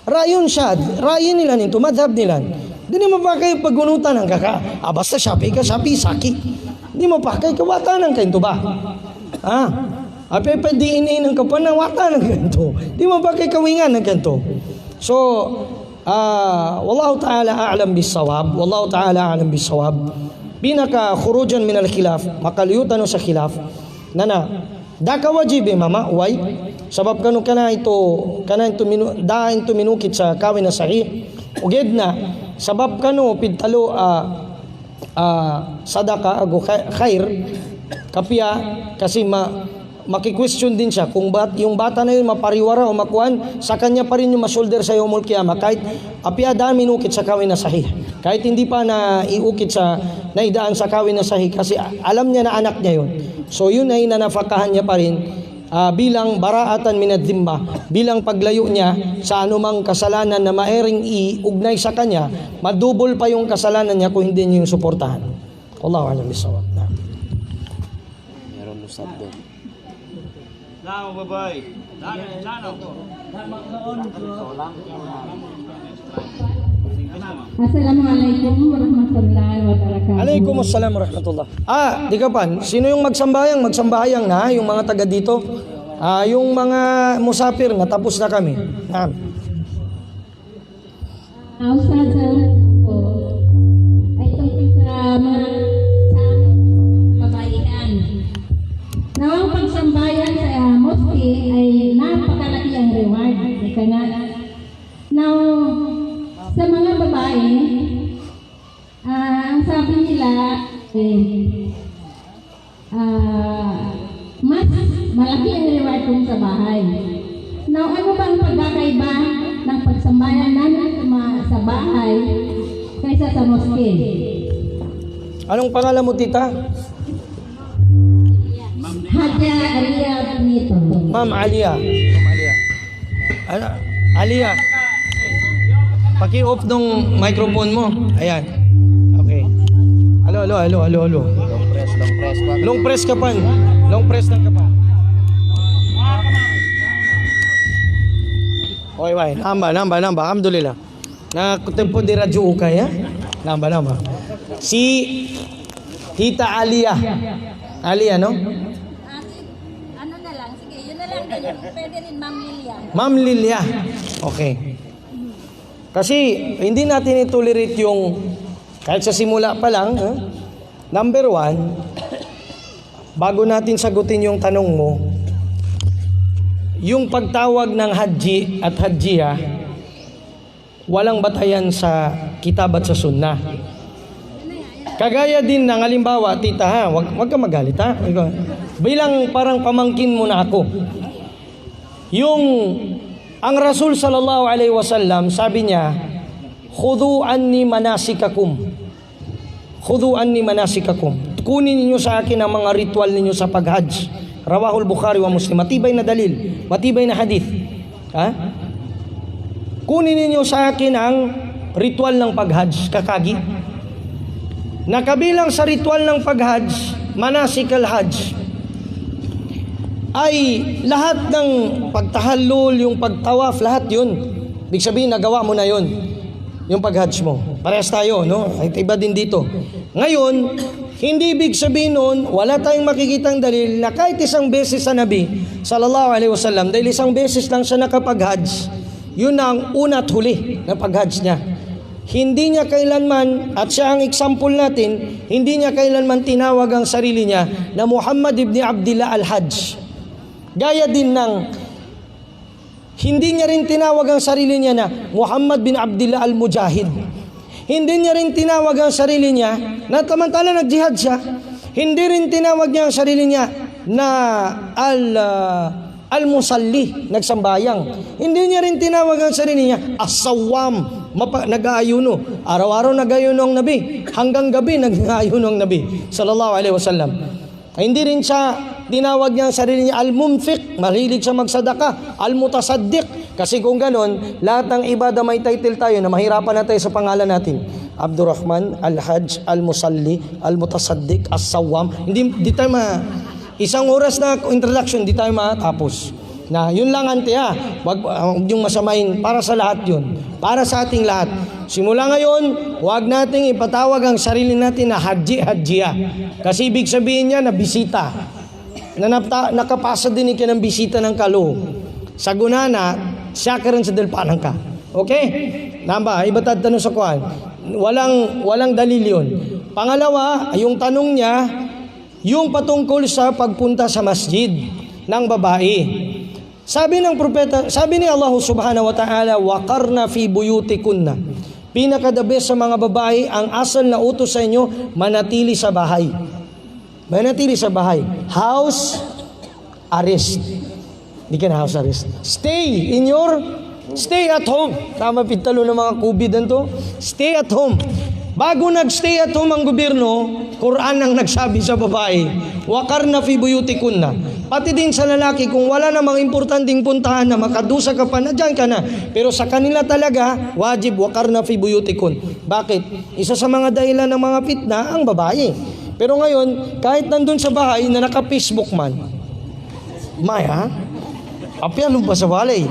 Rayon siya, rayon nila nito, madhab nila. Hindi mo mapakay paggunutan ng kaka. Basta Shafi'i ka, Shafi'i, saki. Hindi mo mapakay, kawatanan ka ito ba? Ape DNA ng kapanawata ng ganito. Di mo ba kay kawingan ng ganito? So, wallahu ta'ala a'lam bis-sawab. Wallahu ta'ala a'lam bis-sawab. Pinaka khurujan min al-khilaf, makaliyutan sa khilaf. Daka wajib mama, why? Sabab kanu kana ito minukit sa kawin na sahih. Uged na sabab kanu pidtalo sadaka ago khair kapya kasi maki-question din siya kung yung bata na yun mapariwara o makuhan, sa kanya pa rin yung masolder sa yomul kiyama kahit apya dami minukit sa kawin na sahih. Kahit hindi pa na iukit sa naidaan sa kawin na sahih kasi alam niya na anak niya yun. So yun ay nanafakahan niya pa rin bilang baraatan minadzimba, bilang paglayo niya sa anumang kasalanan na maering iugnay sa kanya, madubol pa yung kasalanan niya kung hindi niya yung suportahan. Wallahu a'lam bissawab. Meron usap doon. Assalamualaikum warahmatullahi wabarakatuh. Waalaikumsalam warahmatullah. Di ka pan, sino yung magsambayang na, yung mga taga dito? Yung mga musafir nga, tapos na kami. Ustaz, ay tungkol sa mga kabaikan. Nawang pagsambayan sa mosque ay napakalaki ang reward. Now, sa mga babae, ang sabi nila, mas malaki ang reward kung sa bahay. Now, ano bang pagkakaiba ng pagsamba tambayan namin sa bahay kaysa sa moske. Anong pangalan mo, tita? Hadya Alia Benito. Ma'am Alia. Ma'am Alia. Ano? Alia. Paki-off nung microphone mo. Ayan. Okay. Halo. Long press ka pa. Long press lang ka pa. Okay, bye. Namba. Alhamdulillah. Na tempo di radyo ukay, ha? Namba. Si Tita Alia. Alia, no? Ano na lang, sige, yun na lang din. Pwede rin Ma'am Lilia. Ma'am Lilia. Okay. Kasi hindi natin i-tolerate yung kahit sa simula pa lang, number 1, bago natin sagutin yung tanong mo, yung pagtawag ng haji at hajiya, walang batayan sa kitab at sa sunnah. Kagaya din ng halimbawa, tita ha, wag ka magalit ha. Bilang parang pamangkin mo na ako. Ang Rasul sallallahu alaihi wasallam, sabi niya, "Khudhu anni manasikakum." Khudhu anni manasikakum. Kunin niyo sa akin ang mga ritual ninyo sa pag-hajj. Rawahul Bukhari wa Muslim. Matibay na dalil, matibay na hadith. Ha? Kunin niyo sa akin ang ritual ng pag-hajj, kakagi. Nakabilang sa ritual ng pag-hajj, manasikal hajj, ay lahat ng pagtahallul, yung pagtawaf, lahat yun. Ibig sabihin, nagawa mo na yun. Yung pag-hajj mo. Parehas tayo, no? Ay, iba din dito. Ngayon, hindi ibig sabihin nun, wala tayong makikitang dalil na kahit isang beses sa Nabi, sallallahu alaihi wasallam, dahil isang beses lang siya nakapag-hajj, yun na ang una at huli na pag-hajj niya. Hindi niya kailanman, at siya ang example natin, hindi niya kailanman tinawag ang sarili niya na Muhammad ibn Abdullah al-Hajj. Gaya din ng hindi niya rin tinawag ang sarili niya na Muhammad bin Abdullah al-Mujahid. Hindi niya rin tinawag ang sarili niya na tamantala nag-jihad siya. Hindi rin tinawag niya ang sarili niya na al-musalli, nagsambayang. Hindi niya rin tinawag ang sarili niya as-sawwam, nag-aayuno. Araw-araw nag-aayuno ang Nabi. Hanggang gabi nag-aayuno ang Nabi sallallahu alaihi wasallam. Hindi rin siya tinawag niya ang sarili niya al-munfiq, mahilig siya magsadaka, al-mutasaddiq. Kasi kung ganon, lahat ng ibada may title tayo na mahirapan na tayo sa pangalan natin. Abdurrahman, al-Hajj, al-Musalli, al-Mutasaddiq, as-Sawwam. Hindi tayo isang oras na introduction, hindi tayo matapos. Na yun lang ante ha. Wag yung masamain, para sa lahat yun. Para sa ating lahat. Simula ngayon, huwag nating ipatawag ang sarili natin na haji-hajiya. Kasi ibig sabihin niya na bisita. Na nakapasa din ka ng bisita ng kalo. Sa gunana, siya ka rin sa delpanang ka. Okay? Namba, iba tanong sa kuhan. Walang dalil yun. Pangalawa, yung tanong niya, yung patungkol sa pagpunta sa masjid ng babae. Sabi ng propeta, sabi ni Allah subhanahu wa ta'ala, waqarna fi buyutikunna. Pinaka-the best sa mga babae, ang asal na utos sa inyo, manatili sa bahay. Manatili sa bahay. House arrest. Hindi ka na house arrest. Stay at home. Tama pitalo ng mga COVID to. Stay at home. Bago nag-stay at home ang gobyerno, Quran ang nagsabi sa babae, waqarna fi buyutikunna. Pati din sa lalaki, kung wala namang importanteng puntahan na makadusa ka pa na, dyan ka na. Pero sa kanila talaga, wajib waqarna fi buyutikun. Bakit? Isa sa mga dahilan ng mga fitna, ang babae. Pero ngayon, kahit nandun sa bahay na naka-Facebook man, Maya, apyan pa sa balay.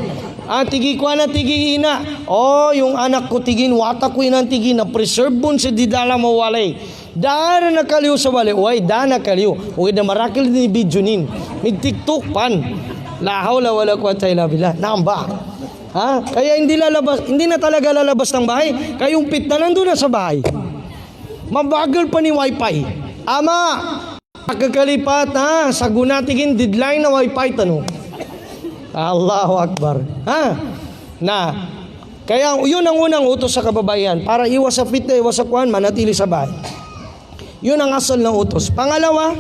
Tigi ko na tigi ina. Yung anak ko tigin, wata ko inang tigi na preserve bun sa didala mo walay. Dana nakaliw sa walay. Uy, dana nakaliw. Uy, na marakil ni Bijunin. May TikTok pan. La hawla wala quwwata illa billah. Namba. Kaya hindi na talaga lalabas ng bahay. Kayong pit na nandun na sa bahay. Mabagal pa ni wifi. Ama, pagkakalipat sa gunatigin deadline na wifi tanong. Allahu Akbar. Kaya yun ang unang utos sa kababaihan. Para iwas sa fitna, iwas sa kuhan, manatili sa bahay. Yun ang asal ng utos. Pangalawa,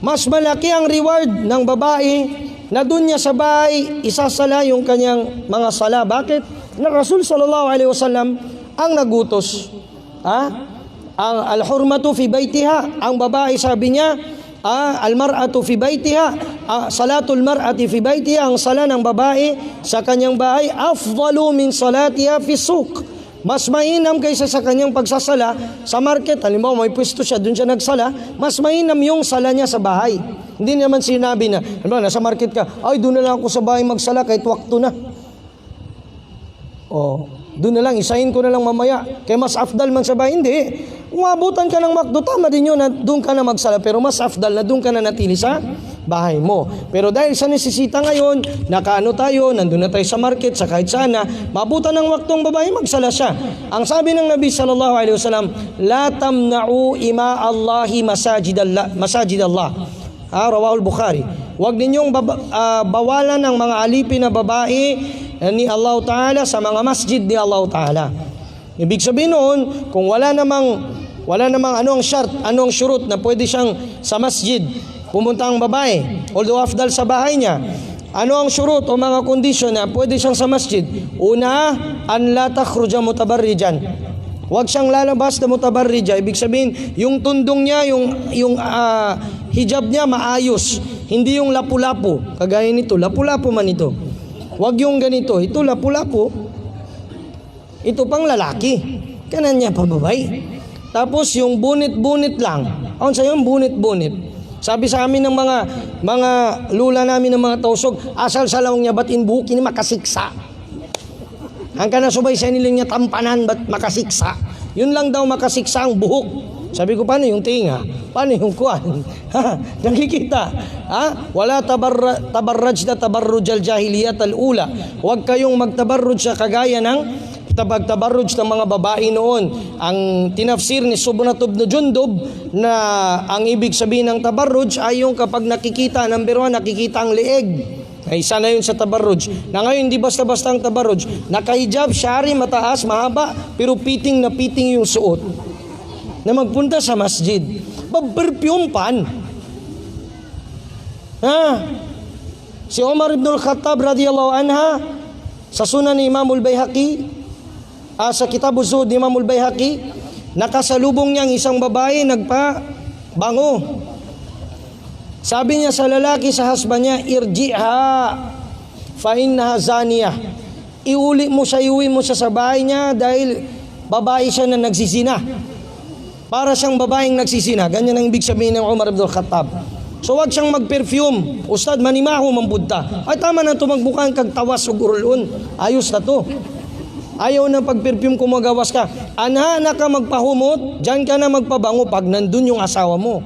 mas malaki ang reward ng babae na doon niya sa bahay isasala yung kanyang mga sala. Bakit? Na Rasul sallallahu alaihi wasallam ang nagutos. Ang al-hurmatu fi baitiha, ang babae sabi niya, al-mar'atu fi baitiha, salatul mar'ati fi baitiha, ang sala ng babae sa kanyang bahay, afdalu min salatiha fi suq. Mas mainam kaysa sa kanyang pagsasala sa market. Halimbawa, may pwesto siya, doon siya nagsala, mas mainam yung sala niya sa bahay. Hindi naman sinabi na, halimbawa, nasa market ka, ay, doon na lang ako sa bahay magsala kahit wakto na. Doon na lang, isahin ko na lang mamaya. Kaya mas afdal man sa bahay. Hindi. Umabutan ka ng McDo, tama din yun na doon ka na magsala. Pero mas afdal na doon ka na natili sa bahay mo. Pero dahil sa nesesita ngayon, nakaano tayo, nandun na tayo sa market, sa kahit sana, mabutan ng waktong babae, magsala siya. Ang sabi ng Nabi sallallahu alaihi wasallam, la tamna'u ima Allahi masajid Allah. Rawahul Bukhari. Huwag ninyong bawalan ng mga alipin na babae ni Allah Ta'ala sa mga masjid ni Allah Ta'ala. Ibig sabihin noon, kung wala namang ano ang shart, ano ang shurut na pwede siyang sa masjid pumunta ang babae, although afdal sa bahay niya, ano ang shurut o mga kondisyon na pwede siyang sa masjid? Una, an la takhruja mutabarrijan. Huwag siyang lalabas na mutabarrija. Ibig sabihin, yung tundong niya, yung hijab niya maayos. Hindi yung lapu-lapu. Kagaya nito, lapu-lapu man ito. Huwag yung ganito. Ito lapu-lapu. Ito pang lalaki. Kanan niya pababay. Tapos yung bunit-bunit lang. Ano sa'yo yung bunit-bunit? Sabi sa amin ng mga lula namin ng mga tausog, asal sa lawang niya ba't buhok, ini makasiksa. Ang kanasubay sa nilang niya tampanan, ba't makasiksa. Yun lang daw makasiksa ang buhok. Sabi ko, paano yung tinga? Paano yung kuwan? Nakikita. Wala tabarraj na tabarrujal jahiliyat al-ula. Huwag kayong magtabarruj sa kagaya ng pagtabarruj ng mga babae noon. Ang tinafsir ni Subnat ibn Jundub na ang ibig sabihin ng tabarruj ay yung kapag nakikita, number 1, nakikita ang leeg. Ay isa na yun sa tabarruj. Na ngayon, hindi basta-basta ang tabarruj. Nakahijab, syari, mataas, mahaba, pero piting na piting yung suot. Na magpunta sa masjid. Perfume pan. Si Umar ibn al-Khattab radiyallahu anha, sa sunan ni Imam al-Bayhaqi, sa Kitab az-Zuhd ni Imam al-Bayhaqi, nakasalubong niya ang isang babae, nagpabango. Sabi niya sa lalaki, sa husband niya, irji'ha fa innaha zaniyah. Iuwi mo siya sa bahay niya dahil babae siya na nagsisina. Para siyang babaeng nagsisina. Ganyan ang ibig sabihin ng Umar ibn al-Khattab. So wag siyang mag-perfume. Ustad, manimaho mambudta. Ay tama na ito, magbukaan kag tawas o gurulun. Ayos na to. Ayaw na pag-perfume kung magawas ka. Ana na ka magpahumot, dyan ka na magpabango pag nandun yung asawa mo.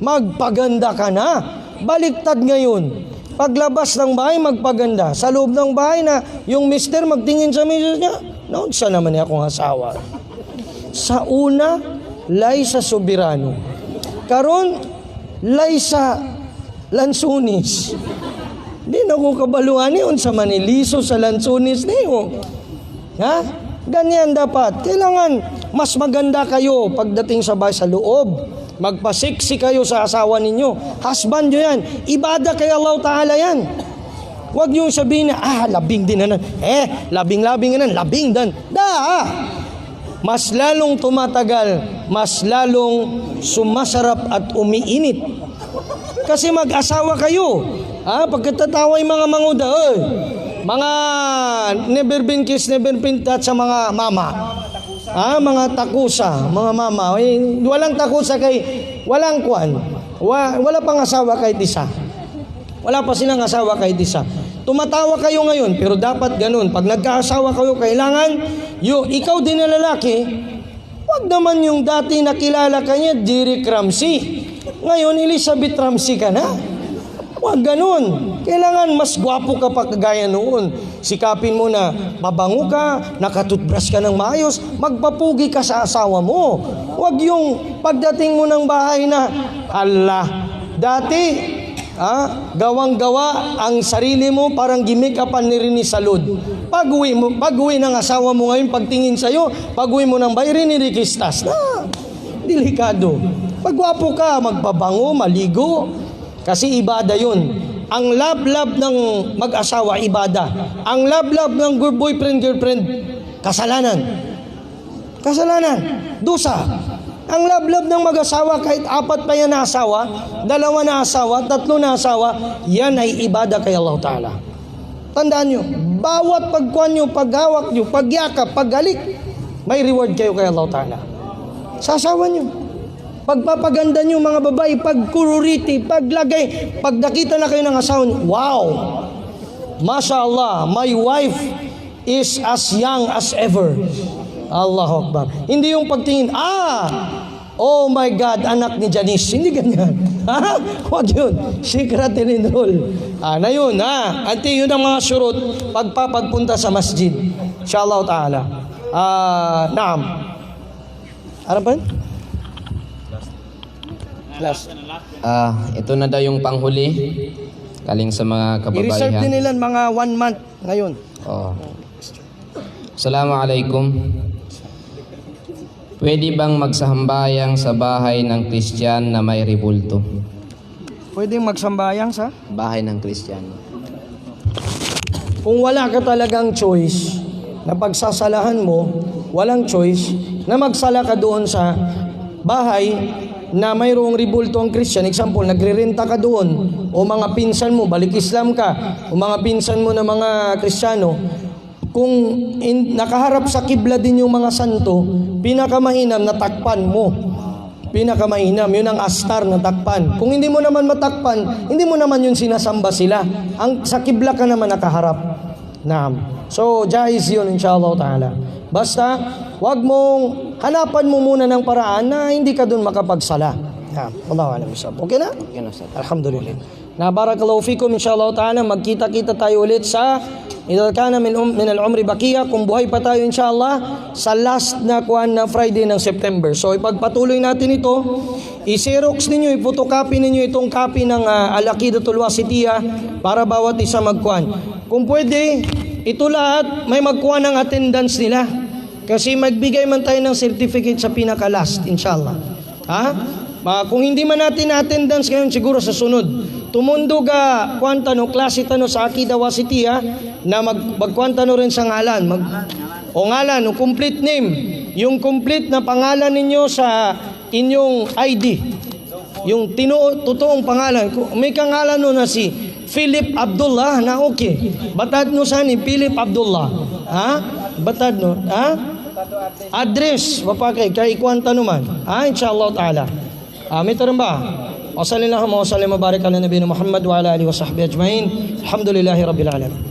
Magpaganda ka na. Baliktad ngayon. Paglabas ng bahay, magpaganda. Sa loob ng bahay na yung mister magtingin sa misis niya, naunsa naman niya akong asawa. Sa una, lay sa soberano. Karon, lay sa lansunis. Di na ko kabaluan niyon sa maniliso sa lansunis niyo. Ganyan dapat. Kailangan mas maganda kayo pagdating sa bahay sa loob. Magpasiksi kayo sa asawa ninyo. Husband nyo yan. Ibada kay Allah Ta'ala yan. Huwag nyo sabihin na, labing din na. Labing-labing na. Labing dan. Mas lalong tumatagal, mas lalong sumasarap at umiinit. Kasi mag-asawa kayo. Pagkatatawa yung mga manguda, mga never been kissed, never been touched sa mga mama. Mga takusa, mga mama. Walang takusa walang kuwan. Wala pang asawa kahit isa. Wala pa silang asawa kahit isa. Tumatawa kayo ngayon, pero dapat ganun. Pag nagkaasawa kayo, kailangan, ikaw din na lalaki, wag naman yung dati nakilala ka niya, Derek Ramsey. Ngayon, Elizabeth Ramsey ka na. Wag ganun. Kailangan mas gwapo ka pa kagaya noon. Sikapin mo na mabango ka, nakatutbrush ka ng maayos, magpapugi ka sa asawa mo. Wag yung pagdating mo ng bahay na, dati, gawang-gawa ang sarili mo parang gimikapan ni Rini Salud. Pag-uwi ng asawa mo ngayon, pagtingin sa'yo, pag-uwi mo ng bahay, Rini Rikistas. Delikado. Pagwapo ka, magpabango, maligo. Kasi ibada yun. ang love-love ng mag-asawa, ibada. Ang love-love ng boyfriend-girlfriend, kasalanan. Kasalanan. Dusa. Ang love-love ng mag-asawa, kahit 4 pa yan na asawa, 2 na asawa, 3 na asawa, yan ay ibada kay Allah Ta'ala. Tandaan nyo, bawat pagkuhan nyo, paghawak nyo, pagyakap, paghalik, may reward kayo kay Allah Ta'ala. Sa asawa nyo. Pagpapaganda nyo mga babae, pagkururiti, paglagay, pag nakita na kayo ng asawa nyo, wow! Masya Allah, my wife is as young as ever. Allahu Akbar. Hindi yung pagtingin, oh my God, anak ni Janice. Hindi ganyan. Huwag yun. Secret and enroll. Na yun, Ante, yun ang mga surut pagpapagpunta sa masjid. Inshallah ta'ala. Naam. Ano pa yun? Last. Ito na daw yung panghuli galing sa mga I-reserve kababaihan. din nila mga 1 month ngayon. Assalamualaikum. Pwede bang magsahambayang sa bahay ng Kristyan na may rebulto? Pwedeng magsambayang sa? Bahay ng Kristyan. Kung wala ka talagang choice na pagsasalahan mo, walang choice na magsala ka doon sa bahay na mayroong rebulto ang Christian. Example, nagrerenta ka doon, o mga pinsan mo, balik Islam ka, o mga pinsan mo na mga Kristiyano, kung nakaharap sa kibla din yung mga santo, pinakamahinam na takpan mo. Pinakamahinam, yun ang astar na takpan. Kung hindi mo naman matakpan, hindi mo naman yun sinasamba sila. Sa kibla ka naman nakaharap. Naam. So, jais yun inshallah ta'ala. Basta, wag mong hanapan mo muna ng paraan na hindi ka dun makapagsala. Naam. Wallahu a'lam bishawab. Okay na? Okay na, Ustaz. Alhamdulillah. Na barakallahu fikum inshallah ta'ala. Magkita-kita tayo ulit sa idha kana min al-umri baqiya, kung buhay pa tayo inshallah sa last na Friday ng September. So ipagpatuloy natin ito. I-xerox ninyo, i-photocopy ninyo itong copy ng Al-Aqidatul Wasitiyah para bawat isa magkuhan. Kung pwede, ito lahat may magkuhan ng attendance nila. Kasi magbigay man tayo ng certificate sa pinaka-last inshallah. Kung hindi man natin attendance ngayon, siguro sa sunod. Tumundo ka kwantano, klase tano sa Aqida Wasitiyah na magkwantano rin sa ngalan. Ngalan, o complete name. Yung complete na pangalan ninyo sa inyong ID. Yung totoong pangalan. May kangalan no na si Philip Abdullah na okay. Batad no sa ni Philip Abdullah. Batad no. Address. Wapakay. Kay kwantano man. Inshallah ta'ala. May tarang ba? Wa sallallahu wa sallam wa barik ala nabiyina Muhammad wa ala alihi wa sahbihi ajma'in. Alhamdulillahi rabbil alamin.